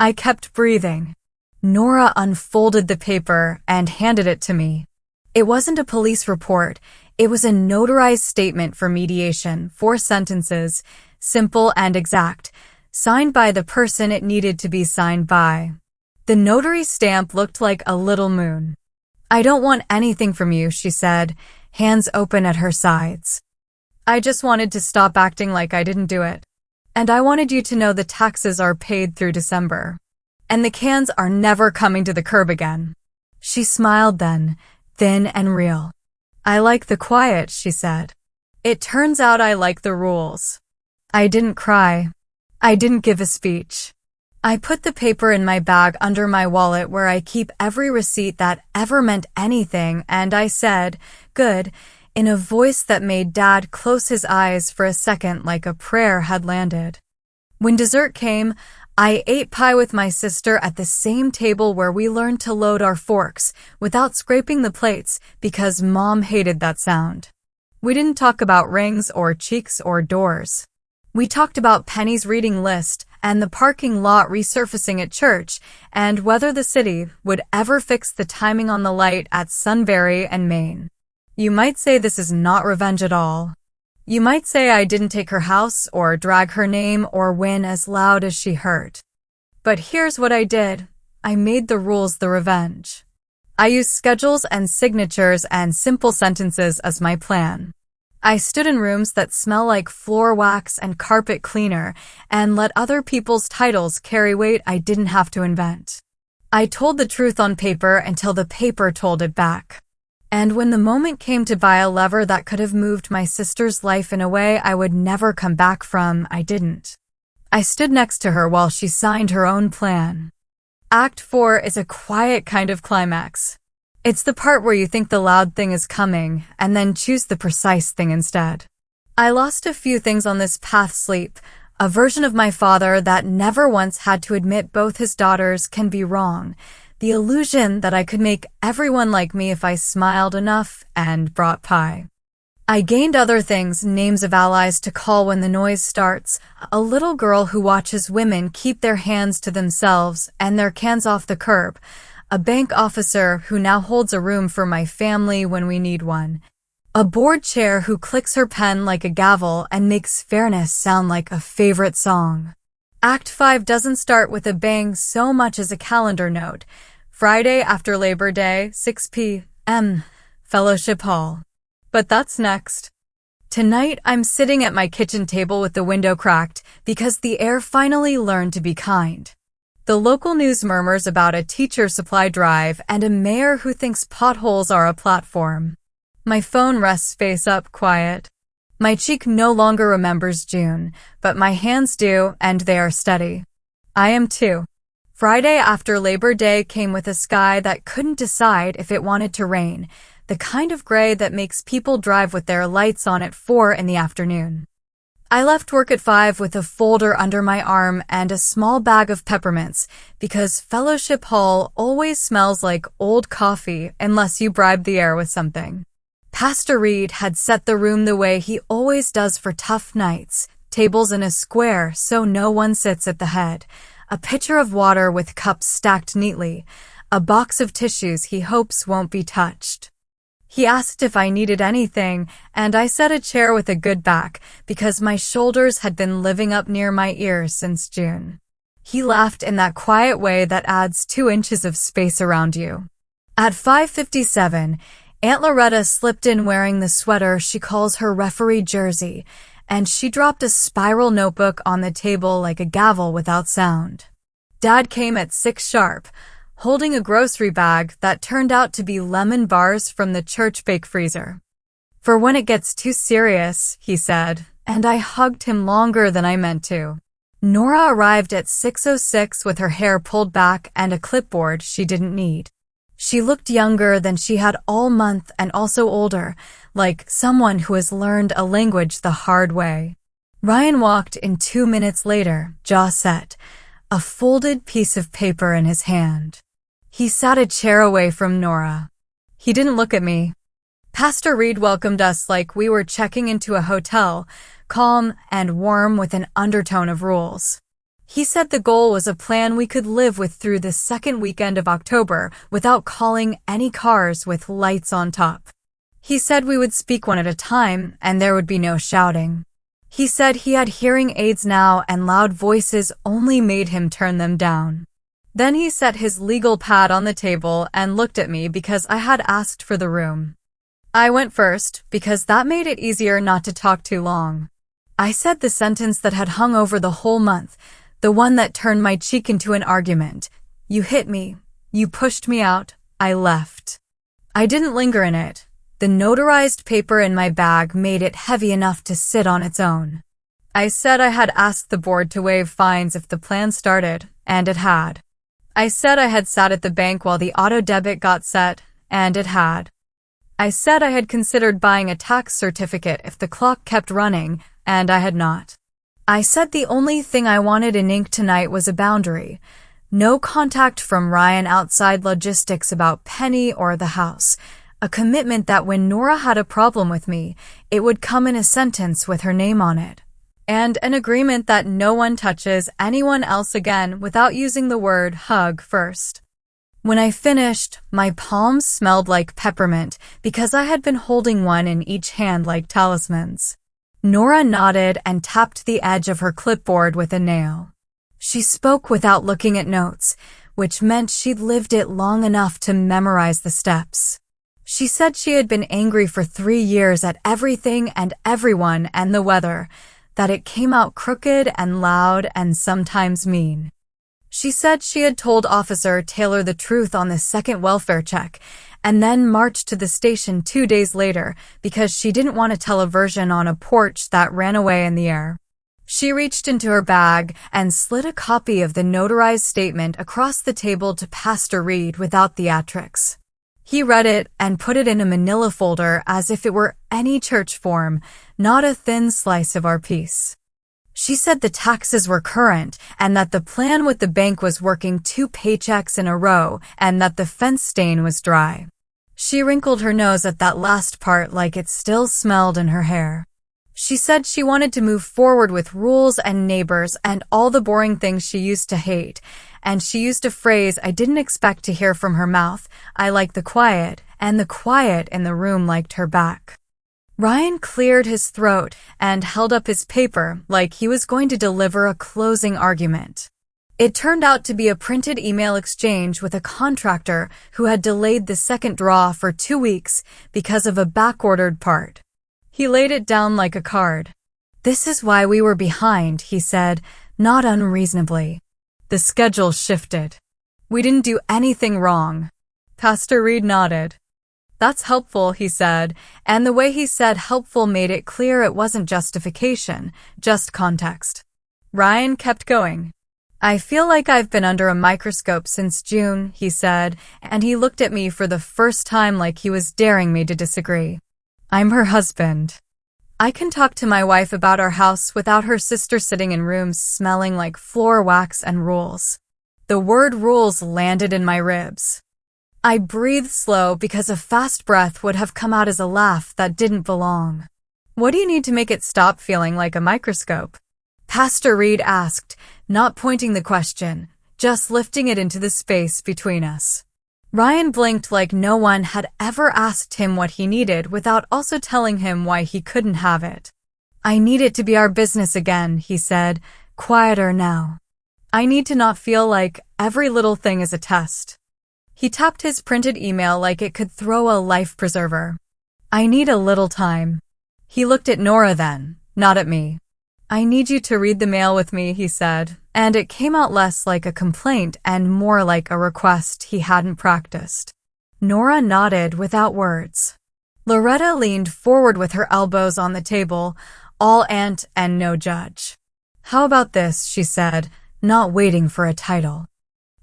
I kept breathing. Nora unfolded the paper and handed it to me. It wasn't a police report. It was a notarized statement for mediation, 4 sentences, simple and exact, signed by the person it needed to be signed by. The notary stamp looked like a little moon. "I don't want anything from you," she said, hands open at her sides. "I just wanted to stop acting like I didn't do it. And I wanted you to know the taxes are paid through December. And the cans are never coming to the curb again." She smiled then, thin and real. I like the quiet, she said. It turns out I like the rules. I didn't cry. I didn't give a speech. I put the paper in my bag under my wallet where I keep every receipt that ever meant anything, and I said, "Good," in a voice that made Dad close his eyes for a second like a prayer had landed. When dessert came, I ate pie with my sister at the same table where we learned to load our forks without scraping the plates because Mom hated that sound. We didn't talk about rings or cheeks or doors. We talked about Penny's reading list and the parking lot resurfacing at church and whether the city would ever fix the timing on the light at Sunbury and Maine. You might say this is not revenge at all. You might say I didn't take her house or drag her name or win as loud as she hurt. But here's what I did. I made the rules the revenge. I used schedules and signatures and simple sentences as my plan. I stood in rooms that smell like floor wax and carpet cleaner and let other people's titles carry weight I didn't have to invent. I told the truth on paper until the paper told it back. And when the moment came to buy a lever that could have moved my sister's life in a way I would never come back from, I didn't. I stood next to her while she signed her own plan. Act 4 is a quiet kind of climax. It's the part where you think the loud thing is coming and then choose the precise thing instead. I lost a few things on this path: sleep, a version of my father that never once had to admit both his daughters can be wrong, the illusion that I could make everyone like me if I smiled enough, and brought pie. I gained other things: names of allies to call when the noise starts, a little girl who watches women keep their hands to themselves and their cans off the curb, a bank officer who now holds a room for my family when we need one, a board chair who clicks her pen like a gavel and makes fairness sound like a favorite song. Act 5 doesn't start with a bang so much as a calendar note. Friday after Labor Day, 6 p.m., Fellowship Hall. But that's next. Tonight, I'm sitting at my kitchen table with the window cracked because the air finally learned to be kind. The local news murmurs about a teacher supply drive and a mayor who thinks potholes are a platform. My phone rests face up, quiet. My cheek no longer remembers June, but my hands do, and they are steady. I am too. Friday after Labor Day came with a sky that couldn't decide if it wanted to rain, the kind of gray that makes people drive with their lights on at 4 in the afternoon. I left work at 5 with a folder under my arm and a small bag of peppermints because Fellowship Hall always smells like old coffee unless you bribe the air with something. Pastor Reed had set the room the way he always does for tough nights, tables in a square so no one sits at the head, a pitcher of water with cups stacked neatly, a box of tissues he hopes won't be touched. He asked if I needed anything, and I said a chair with a good back because my shoulders had been living up near my ears since June. He laughed in that quiet way that adds 2 inches of space around you. At 5:57, Aunt Loretta slipped in wearing the sweater she calls her referee jersey, and she dropped a spiral notebook on the table like a gavel without sound. Dad came at 6 sharp, holding a grocery bag that turned out to be lemon bars from the church bake freezer. "For when it gets too serious," he said, and I hugged him longer than I meant to. Nora arrived at 6:06 with her hair pulled back and a clipboard she didn't need. She looked younger than she had all month and also older, like someone who has learned a language the hard way. Ryan walked in 2 minutes later, jaw set, a folded piece of paper in his hand. He sat a chair away from Nora. He didn't look at me. Pastor Reed welcomed us like we were checking into a hotel, calm and warm with an undertone of rules. He said the goal was a plan we could live with through the second weekend of October without calling any cars with lights on top. He said we would speak one at a time and there would be no shouting. He said he had hearing aids now and loud voices only made him turn them down. Then he set his legal pad on the table and looked at me because I had asked for the room. I went first because that made it easier not to talk too long. I said the sentence that had hung over the whole month, the one that turned my cheek into an argument. "You hit me. You pushed me out. I left. I didn't linger in it. The notarized paper in my bag made it heavy enough to sit on its own. I said I had asked the board to waive fines if the plan started, and it had. I said I had sat at the bank while the auto debit got set, and it had. I said I had considered buying a tax certificate if the clock kept running, and I had not. I said the only thing I wanted in ink tonight was a boundary. No contact from Ryan outside logistics about Penny or the house. A commitment that when Nora had a problem with me, it would come in a sentence with her name on it. And an agreement that no one touches anyone else again without using the word hug first. When I finished, my palms smelled like peppermint because I had been holding one in each hand like talismans. Nora nodded and tapped the edge of her clipboard with a nail. She spoke without looking at notes, which meant she'd lived it long enough to memorize the steps. She said she had been angry for 3 years at everything and everyone and the weather, that it came out crooked and loud and sometimes mean. She said she had told Officer Taylor the truth on the second welfare check and then marched to the station 2 days later because she didn't want to tell a version on a porch that ran away in the air. She reached into her bag and slid a copy of the notarized statement across the table to Pastor Reed without theatrics. He read it and put it in a manila folder as if it were any church form, not a thin slice of our piece. She said the taxes were current and that the plan with the bank was working 2 paychecks in a row and that the fence stain was dry. She wrinkled her nose at that last part like it still smelled in her hair. She said she wanted to move forward with rules and neighbors and all the boring things she used to hate, and she used a phrase I didn't expect to hear from her mouth. I like the quiet, and the quiet in the room liked her back. Ryan cleared his throat and held up his paper like he was going to deliver a closing argument. It turned out to be a printed email exchange with a contractor who had delayed the second draw for 2 weeks because of a back-ordered part. He laid it down like a card. This is why we were behind, he said, not unreasonably. The schedule shifted. We didn't do anything wrong. Pastor Reed nodded. That's helpful, he said, and the way he said helpful made it clear it wasn't justification, just context. Ryan kept going. I feel like I've been under a microscope since June, he said, and he looked at me for the first time like he was daring me to disagree. I'm her husband. I can talk to my wife about our house without her sister sitting in rooms smelling like floor wax and rules. The word rules landed in my ribs. I breathed slow because a fast breath would have come out as a laugh that didn't belong. What do you need to make it stop feeling like a microscope? Pastor Reed asked, not pointing the question, just lifting it into the space between us. Ryan blinked like no one had ever asked him what he needed without also telling him why he couldn't have it. I need it to be our business again, he said, quieter now. I need to not feel like every little thing is a test. He tapped his printed email like it could throw a life preserver. I need a little time. He looked at Nora then, not at me. I need you to read the mail with me, he said, and it came out less like a complaint and more like a request he hadn't practiced. Nora nodded without words. Loretta leaned forward with her elbows on the table, all aunt and no judge. How about this, she said, not waiting for a title.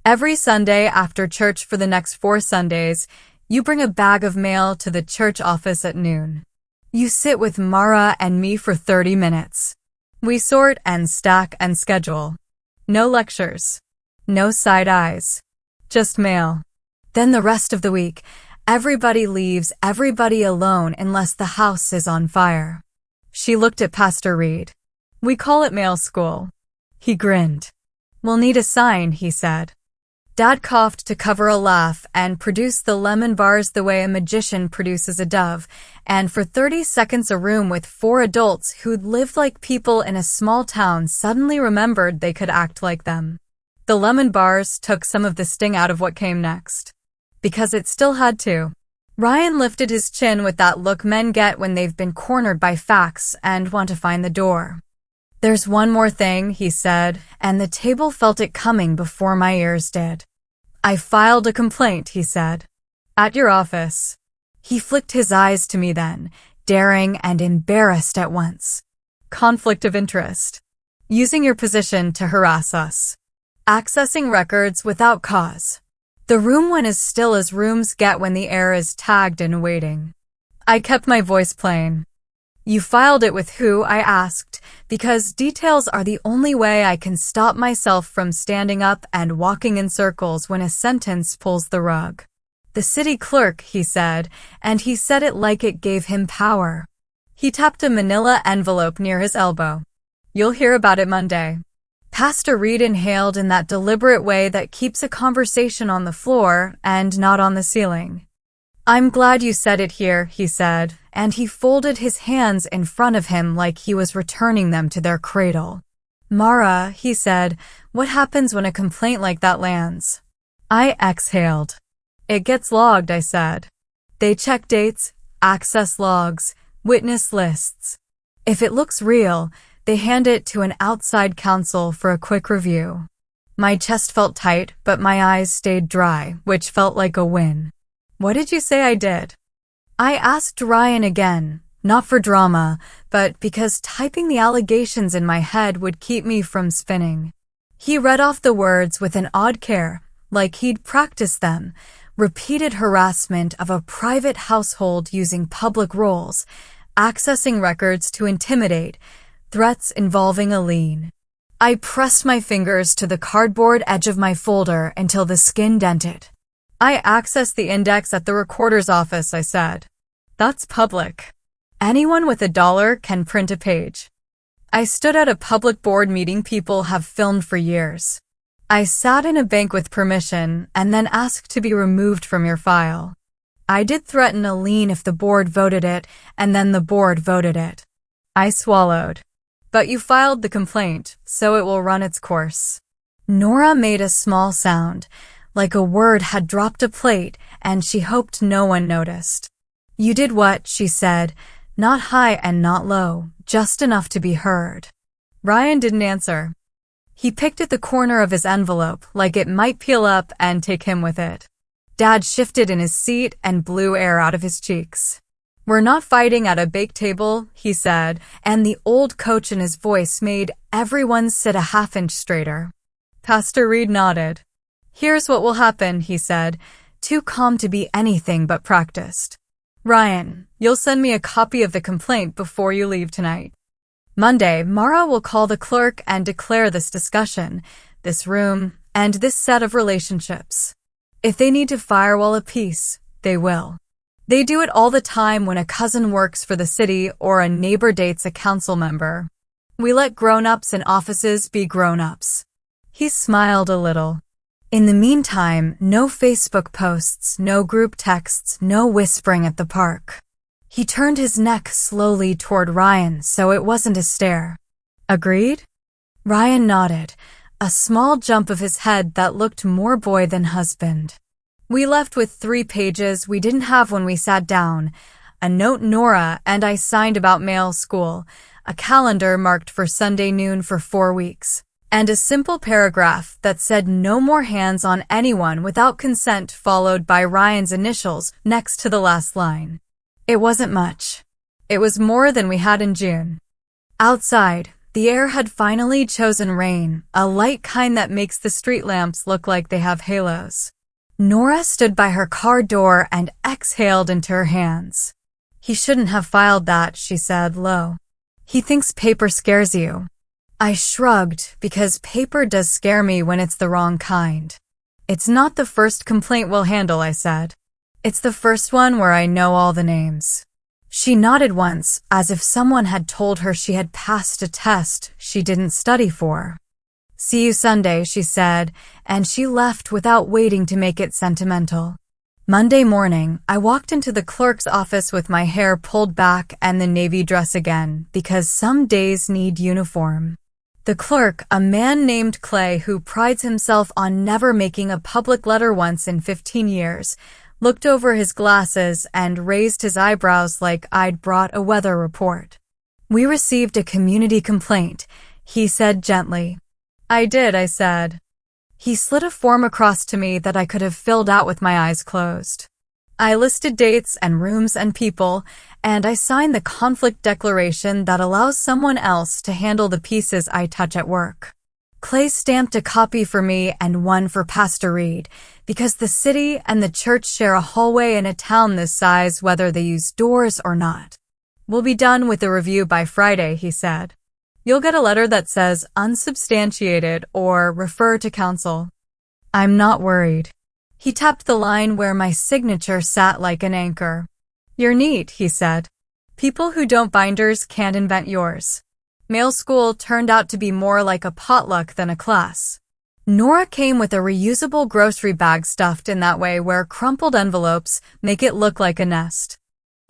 Every Sunday after church for the next 4 Sundays, you bring a bag of mail to the church office at noon. You sit with Mara and me for 30 minutes. We sort and stack and schedule. No lectures. No side eyes. Just mail. Then the rest of the week, everybody leaves everybody alone unless the house is on fire. She looked at Pastor Reed. We call it mail school. He grinned. We'll need a sign, he said. Dad coughed to cover a laugh and produced the lemon bars the way a magician produces a dove, and for 30 seconds a room with 4 adults who'd lived like people in a small town suddenly remembered they could act like them. The lemon bars took some of the sting out of what came next. Because it still had to. Ryan lifted his chin with that look men get when they've been cornered by facts and want to find the door. There's one more thing, he said, and the table felt it coming before my ears did. I filed a complaint, he said. At your office. He flicked his eyes to me then, daring and embarrassed at once. Conflict of interest. Using your position to harass us. Accessing records without cause. The room went as still as rooms get when the air is tagged and waiting. I kept my voice plain. You filed it with who? I asked, because details are the only way I can stop myself from standing up and walking in circles when a sentence pulls the rug. The city clerk, he said, and he said it like it gave him power. He tapped a manila envelope near his elbow. You'll hear about it Monday. Pastor Reed inhaled in that deliberate way that keeps a conversation on the floor and not on the ceiling. I'm glad you said it here, he said, and he folded his hands in front of him like he was returning them to their cradle. Mara, he said, what happens when a complaint like that lands? I exhaled. It gets logged, I said. They check dates, access logs, witness lists. If it looks real, they hand it to an outside counsel for a quick review. My chest felt tight, but my eyes stayed dry, which felt like a win. What did you say I did? I asked Ryan again, not for drama, but because typing the allegations in my head would keep me from spinning. He read off the words with an odd care, like he'd practiced them. Repeated harassment of a private household using public roles, accessing records to intimidate, threats involving a lien. I pressed my fingers to the cardboard edge of my folder until the skin dented. I accessed the index at the recorder's office, I said. That's public. Anyone with $1 can print a page. I stood at a public board meeting people have filmed for years. I sat in a bank with permission and then asked to be removed from your file. I did threaten a lien if the board voted it, and then the board voted it. I swallowed. But you filed the complaint, so it will run its course. Nora made a small sound, like a word had dropped a plate, and she hoped no one noticed. You did what, she said, not high and not low, just enough to be heard. Ryan didn't answer. He picked at the corner of his envelope like it might peel up and take him with it. Dad shifted in his seat and blew air out of his cheeks. We're not fighting at a bake table, he said, and the old coach in his voice made everyone sit a half-inch straighter. Pastor Reed nodded. Here's what will happen, he said, too calm to be anything but practiced. Ryan, you'll send me a copy of the complaint before you leave tonight. Monday, Mara will call the clerk and declare this discussion, this room, and this set of relationships. If they need to firewall a piece, they will. They do it all the time when a cousin works for the city or a neighbor dates a council member. We let grown-ups in offices be grown-ups. He smiled a little. In the meantime, no Facebook posts, no group texts, no whispering at the park. He turned his neck slowly toward Ryan so it wasn't a stare. Agreed? Ryan nodded, a small jump of his head that looked more boy than husband. We left with 3 pages we didn't have when we sat down, a note Nora and I signed about male school, a calendar marked for Sunday noon for 4 weeks, and a simple paragraph that said no more hands on anyone without consent followed by Ryan's initials next to the last line. It wasn't much. It was more than we had in June. Outside, the air had finally chosen rain, a light kind that makes the street lamps look like they have halos. Nora stood by her car door and exhaled into her hands. He shouldn't have filed that, she said low. He thinks paper scares you. I shrugged because paper does scare me when it's the wrong kind. It's not the first complaint we'll handle, I said. It's the first one where I know all the names. She nodded once, as if someone had told her she had passed a test she didn't study for. See you Sunday, she said, and she left without waiting to make it sentimental. Monday morning, I walked into the clerk's office with my hair pulled back and the navy dress again, because some days need uniform. The clerk, a man named Clay who prides himself on never making a public letter once in 15 years, looked over his glasses and raised his eyebrows like I'd brought a weather report. We received a community complaint, he said gently. I did, I said. He slid a form across to me that I could have filled out with my eyes closed. I listed dates and rooms and people, and I signed the conflict declaration that allows someone else to handle the pieces I touch at work. Clay stamped a copy for me and one for Pastor Reed, because the city and the church share a hallway in a town this size whether they use doors or not. We'll be done with the review by Friday, he said. You'll get a letter that says unsubstantiated or refer to counsel. I'm not worried. He tapped the line where my signature sat like an anchor. You're neat, he said. People who don't binders can't invent yours. Male school turned out to be more like a potluck than a class. Nora came with a reusable grocery bag stuffed in that way where crumpled envelopes make it look like a nest.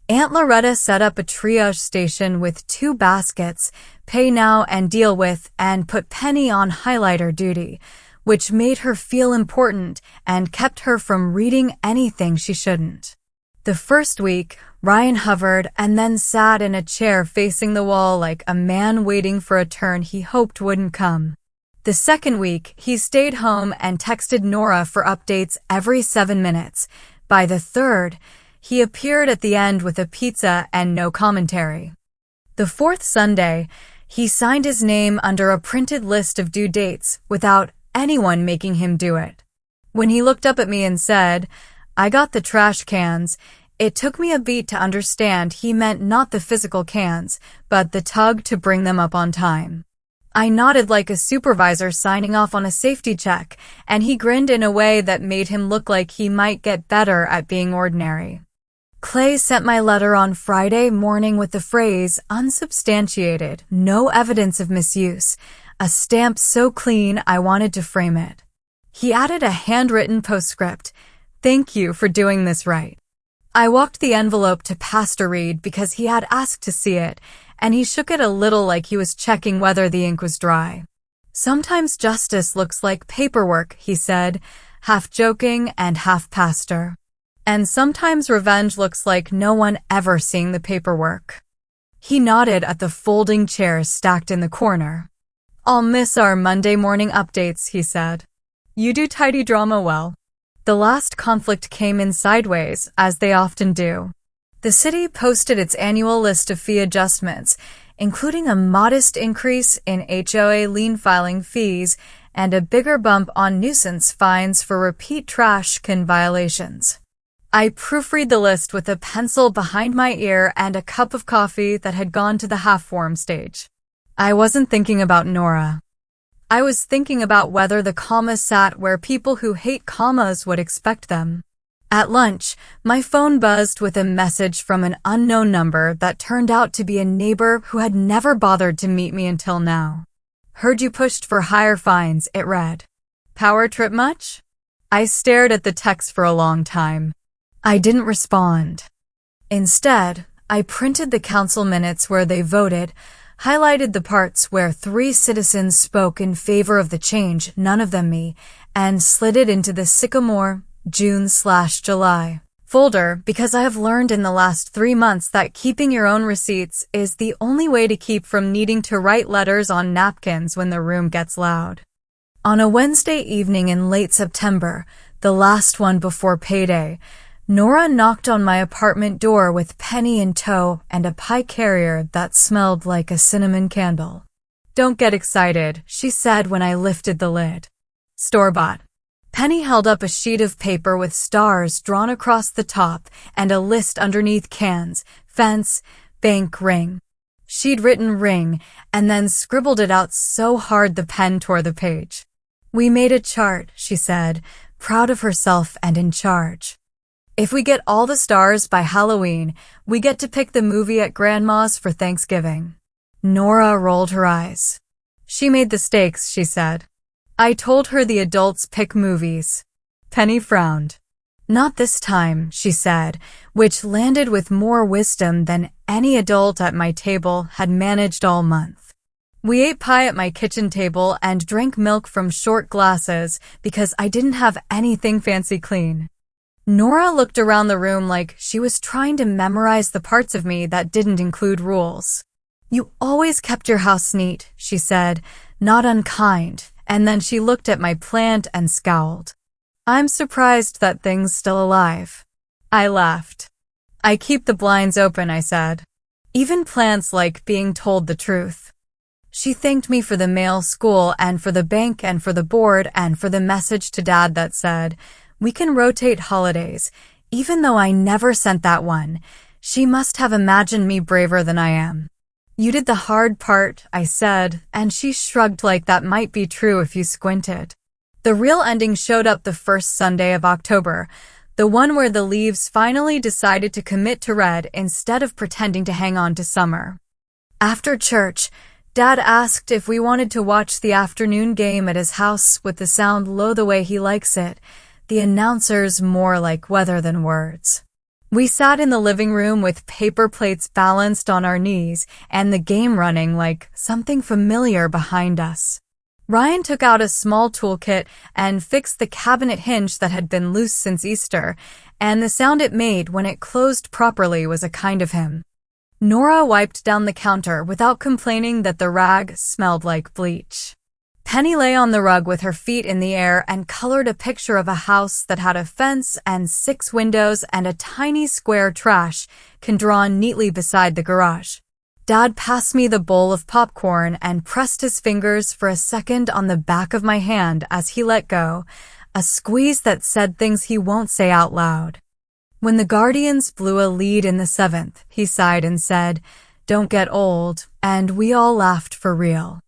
Aunt Loretta set up a triage station with 2 baskets, pay now and deal with, and put Penny on highlighter duty, which made her feel important and kept her from reading anything she shouldn't. The first week, Ryan hovered and then sat in a chair facing the wall like a man waiting for a turn he hoped wouldn't come. The second week, he stayed home and texted Nora for updates every 7 minutes. By the third, he appeared at the end with a pizza and no commentary. The fourth Sunday, he signed his name under a printed list of due dates without anyone making him do it. When he looked up at me and said, "I got the trash cans," it took me a beat to understand he meant not the physical cans, but the tug to bring them up on time. I nodded like a supervisor signing off on a safety check, and he grinned in a way that made him look like he might get better at being ordinary. Clay sent my letter on Friday morning with the phrase, unsubstantiated, no evidence of misuse, a stamp so clean I wanted to frame it. He added a handwritten postscript, "Thank you for doing this right." I walked the envelope to Pastor Reed because he had asked to see it, and he shook it a little like he was checking whether the ink was dry. Sometimes justice looks like paperwork, he said, half joking and half pastor. And sometimes revenge looks like no one ever seeing the paperwork. He nodded at the folding chairs stacked in the corner. I'll miss our Monday morning updates, he said. You do tidy drama well. The last conflict came in sideways, as they often do. The city posted its annual list of fee adjustments, including a modest increase in HOA lien filing fees and a bigger bump on nuisance fines for repeat trash can violations. I proofread the list with a pencil behind my ear and a cup of coffee that had gone to the half-warm stage. I wasn't thinking about Nora. I was thinking about whether the commas sat where people who hate commas would expect them. At lunch, my phone buzzed with a message from an unknown number that turned out to be a neighbor who had never bothered to meet me until now. Heard you pushed for higher fines, it read. Power trip much? I stared at the text for a long time. I didn't respond. Instead, I printed the council minutes where they voted, highlighted the parts where 3 citizens spoke in favor of the change, none of them me, and slid it into the Sycamore June/July folder because I have learned in the last 3 months that keeping your own receipts is the only way to keep from needing to write letters on napkins when the room gets loud. On a Wednesday evening in late September, the last one before payday, Nora knocked on my apartment door with Penny in tow and a pie carrier that smelled like a cinnamon candle. Don't get excited, she said when I lifted the lid. Store-bought. Penny held up a sheet of paper with stars drawn across the top and a list underneath cans, fence, bank, ring. She'd written ring and then scribbled it out so hard the pen tore the page. We made a chart, she said, proud of herself and in charge. If we get all the stars by Halloween, we get to pick the movie at Grandma's for Thanksgiving. Nora rolled her eyes. She made the stakes, she said. I told her the adults pick movies. Penny frowned. Not this time, she said, which landed with more wisdom than any adult at my table had managed all month. We ate pie at my kitchen table and drank milk from short glasses because I didn't have anything fancy clean. Nora looked around the room like she was trying to memorize the parts of me that didn't include rules. You always kept your house neat, she said, not unkind, and then she looked at my plant and scowled. I'm surprised that thing's still alive. I laughed. I keep the blinds open, I said. Even plants like being told the truth. She thanked me for the mail school and for the bank and for the board and for the message to Dad that said, "We can rotate holidays," even though I never sent that one. She must have imagined me braver than I am. "You did the hard part," I said, and she shrugged like that might be true if you squinted. The real ending showed up the first Sunday of October, the one where the leaves finally decided to commit to red instead of pretending to hang on to summer. After church, Dad asked if we wanted to watch the afternoon game at his house with the sound low the way he likes it, the announcers more like weather than words. We sat in the living room with paper plates balanced on our knees and the game running like something familiar behind us. Ryan took out a small toolkit and fixed the cabinet hinge that had been loose since Easter, and the sound it made when it closed properly was a kind of him. Nora wiped down the counter without complaining that the rag smelled like bleach. Penny lay on the rug with her feet in the air and colored a picture of a house that had a fence and 6 windows and a tiny square trash can drawn neatly beside the garage. Dad passed me the bowl of popcorn and pressed his fingers for a second on the back of my hand as he let go, a squeeze that said things he won't say out loud. When the Guardians blew a lead in the 7th, he sighed and said, "Don't get old," and we all laughed for real.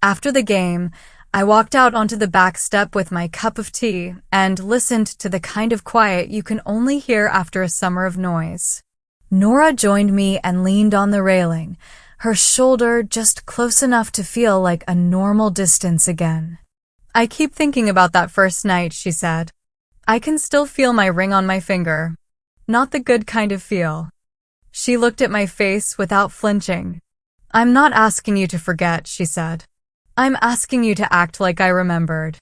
After the game, I walked out onto the back step with my cup of tea and listened to the kind of quiet you can only hear after a summer of noise. Nora joined me and leaned on the railing, her shoulder just close enough to feel like a normal distance again. "I keep thinking about that first night," she said. "I can still feel my ring on my finger. Not the good kind of feel." She looked at my face without flinching. "I'm not asking you to forget," she said. "I'm asking you to act like I remembered."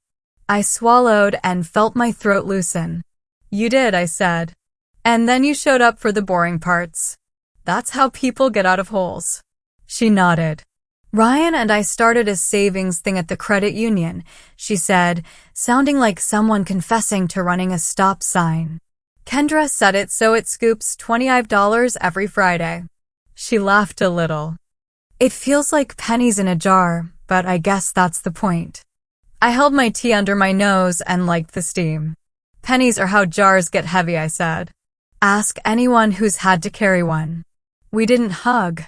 I swallowed and felt my throat loosen. "You did," I said. "And then you showed up for the boring parts. That's how people get out of holes." She nodded. "Ryan and I started a savings thing at the credit union," she said, sounding like someone confessing to running a stop sign. "Kendra set it so it scoops $25 every Friday." She laughed a little. "It feels like pennies in a jar, but I guess that's the point." I held my tea under my nose and liked the steam. "Pennies are how jars get heavy," I said. "Ask anyone who's had to carry one." We didn't hug.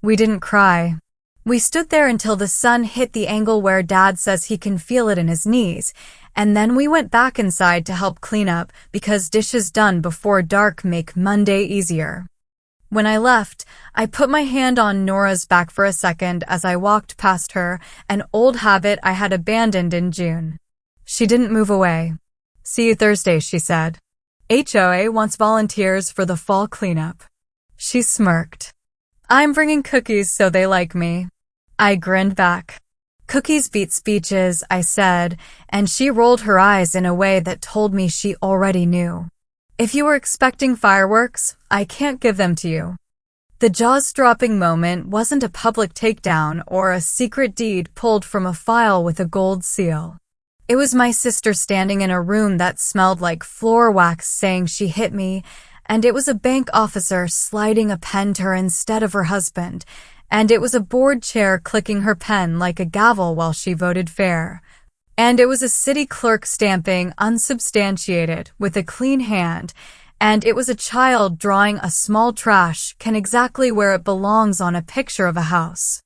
We didn't cry. We stood there until the sun hit the angle where Dad says he can feel it in his knees, and then we went back inside to help clean up because dishes done before dark make Monday easier. When I left, I put my hand on Nora's back for a second as I walked past her, an old habit I had abandoned in June. She didn't move away. "See you Thursday," she said. "HOA wants volunteers for the fall cleanup." She smirked. "I'm bringing cookies so they like me." I grinned back. "Cookies beat speeches," I said, and she rolled her eyes in a way that told me she already knew. "If you were expecting fireworks, I can't give them to you." The jaws-dropping moment wasn't a public takedown or a secret deed pulled from a file with a gold seal. It was my sister standing in a room that smelled like floor wax saying she hit me, and it was a bank officer sliding a pen to her instead of her husband, and it was a board chair clicking her pen like a gavel while she voted fair. And it was a city clerk stamping unsubstantiated with a clean hand, and it was a child drawing a small trash can exactly where it belongs on a picture of a house.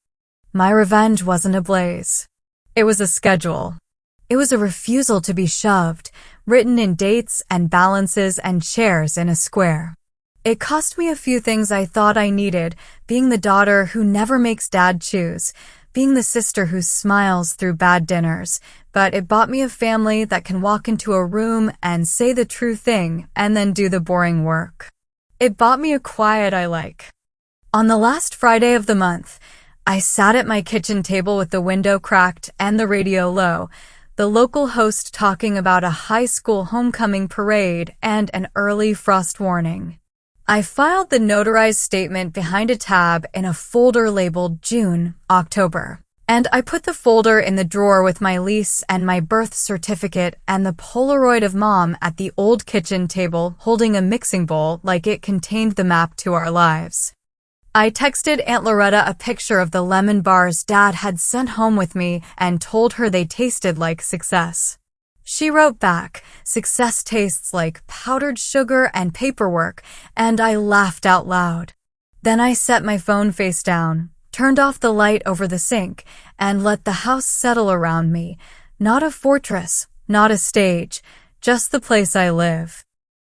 My revenge wasn't a blaze. It was a schedule. It was a refusal to be shoved, written in dates and balances and chairs in a square. It cost me a few things I thought I needed, being the daughter who never makes Dad choose, being the sister who smiles through bad dinners, but it bought me a family that can walk into a room and say the true thing and then do the boring work. It bought me a quiet I like. On the last Friday of the month, I sat at my kitchen table with the window cracked and the radio low, the local host talking about a high school homecoming parade and an early frost warning. I filed the notarized statement behind a tab in a folder labeled June, October, And I put the folder in the drawer with my lease and my birth certificate and the Polaroid of Mom at the old kitchen table holding a mixing bowl like it contained the map to our lives. I texted Aunt Loretta a picture of the lemon bars Dad had sent home with me and told her they tasted like success. She wrote back, "Success tastes like powdered sugar and paperwork," and I laughed out loud. Then I set my phone face down, turned off the light over the sink, and let the house settle around me. Not a fortress, not a stage, just the place I live.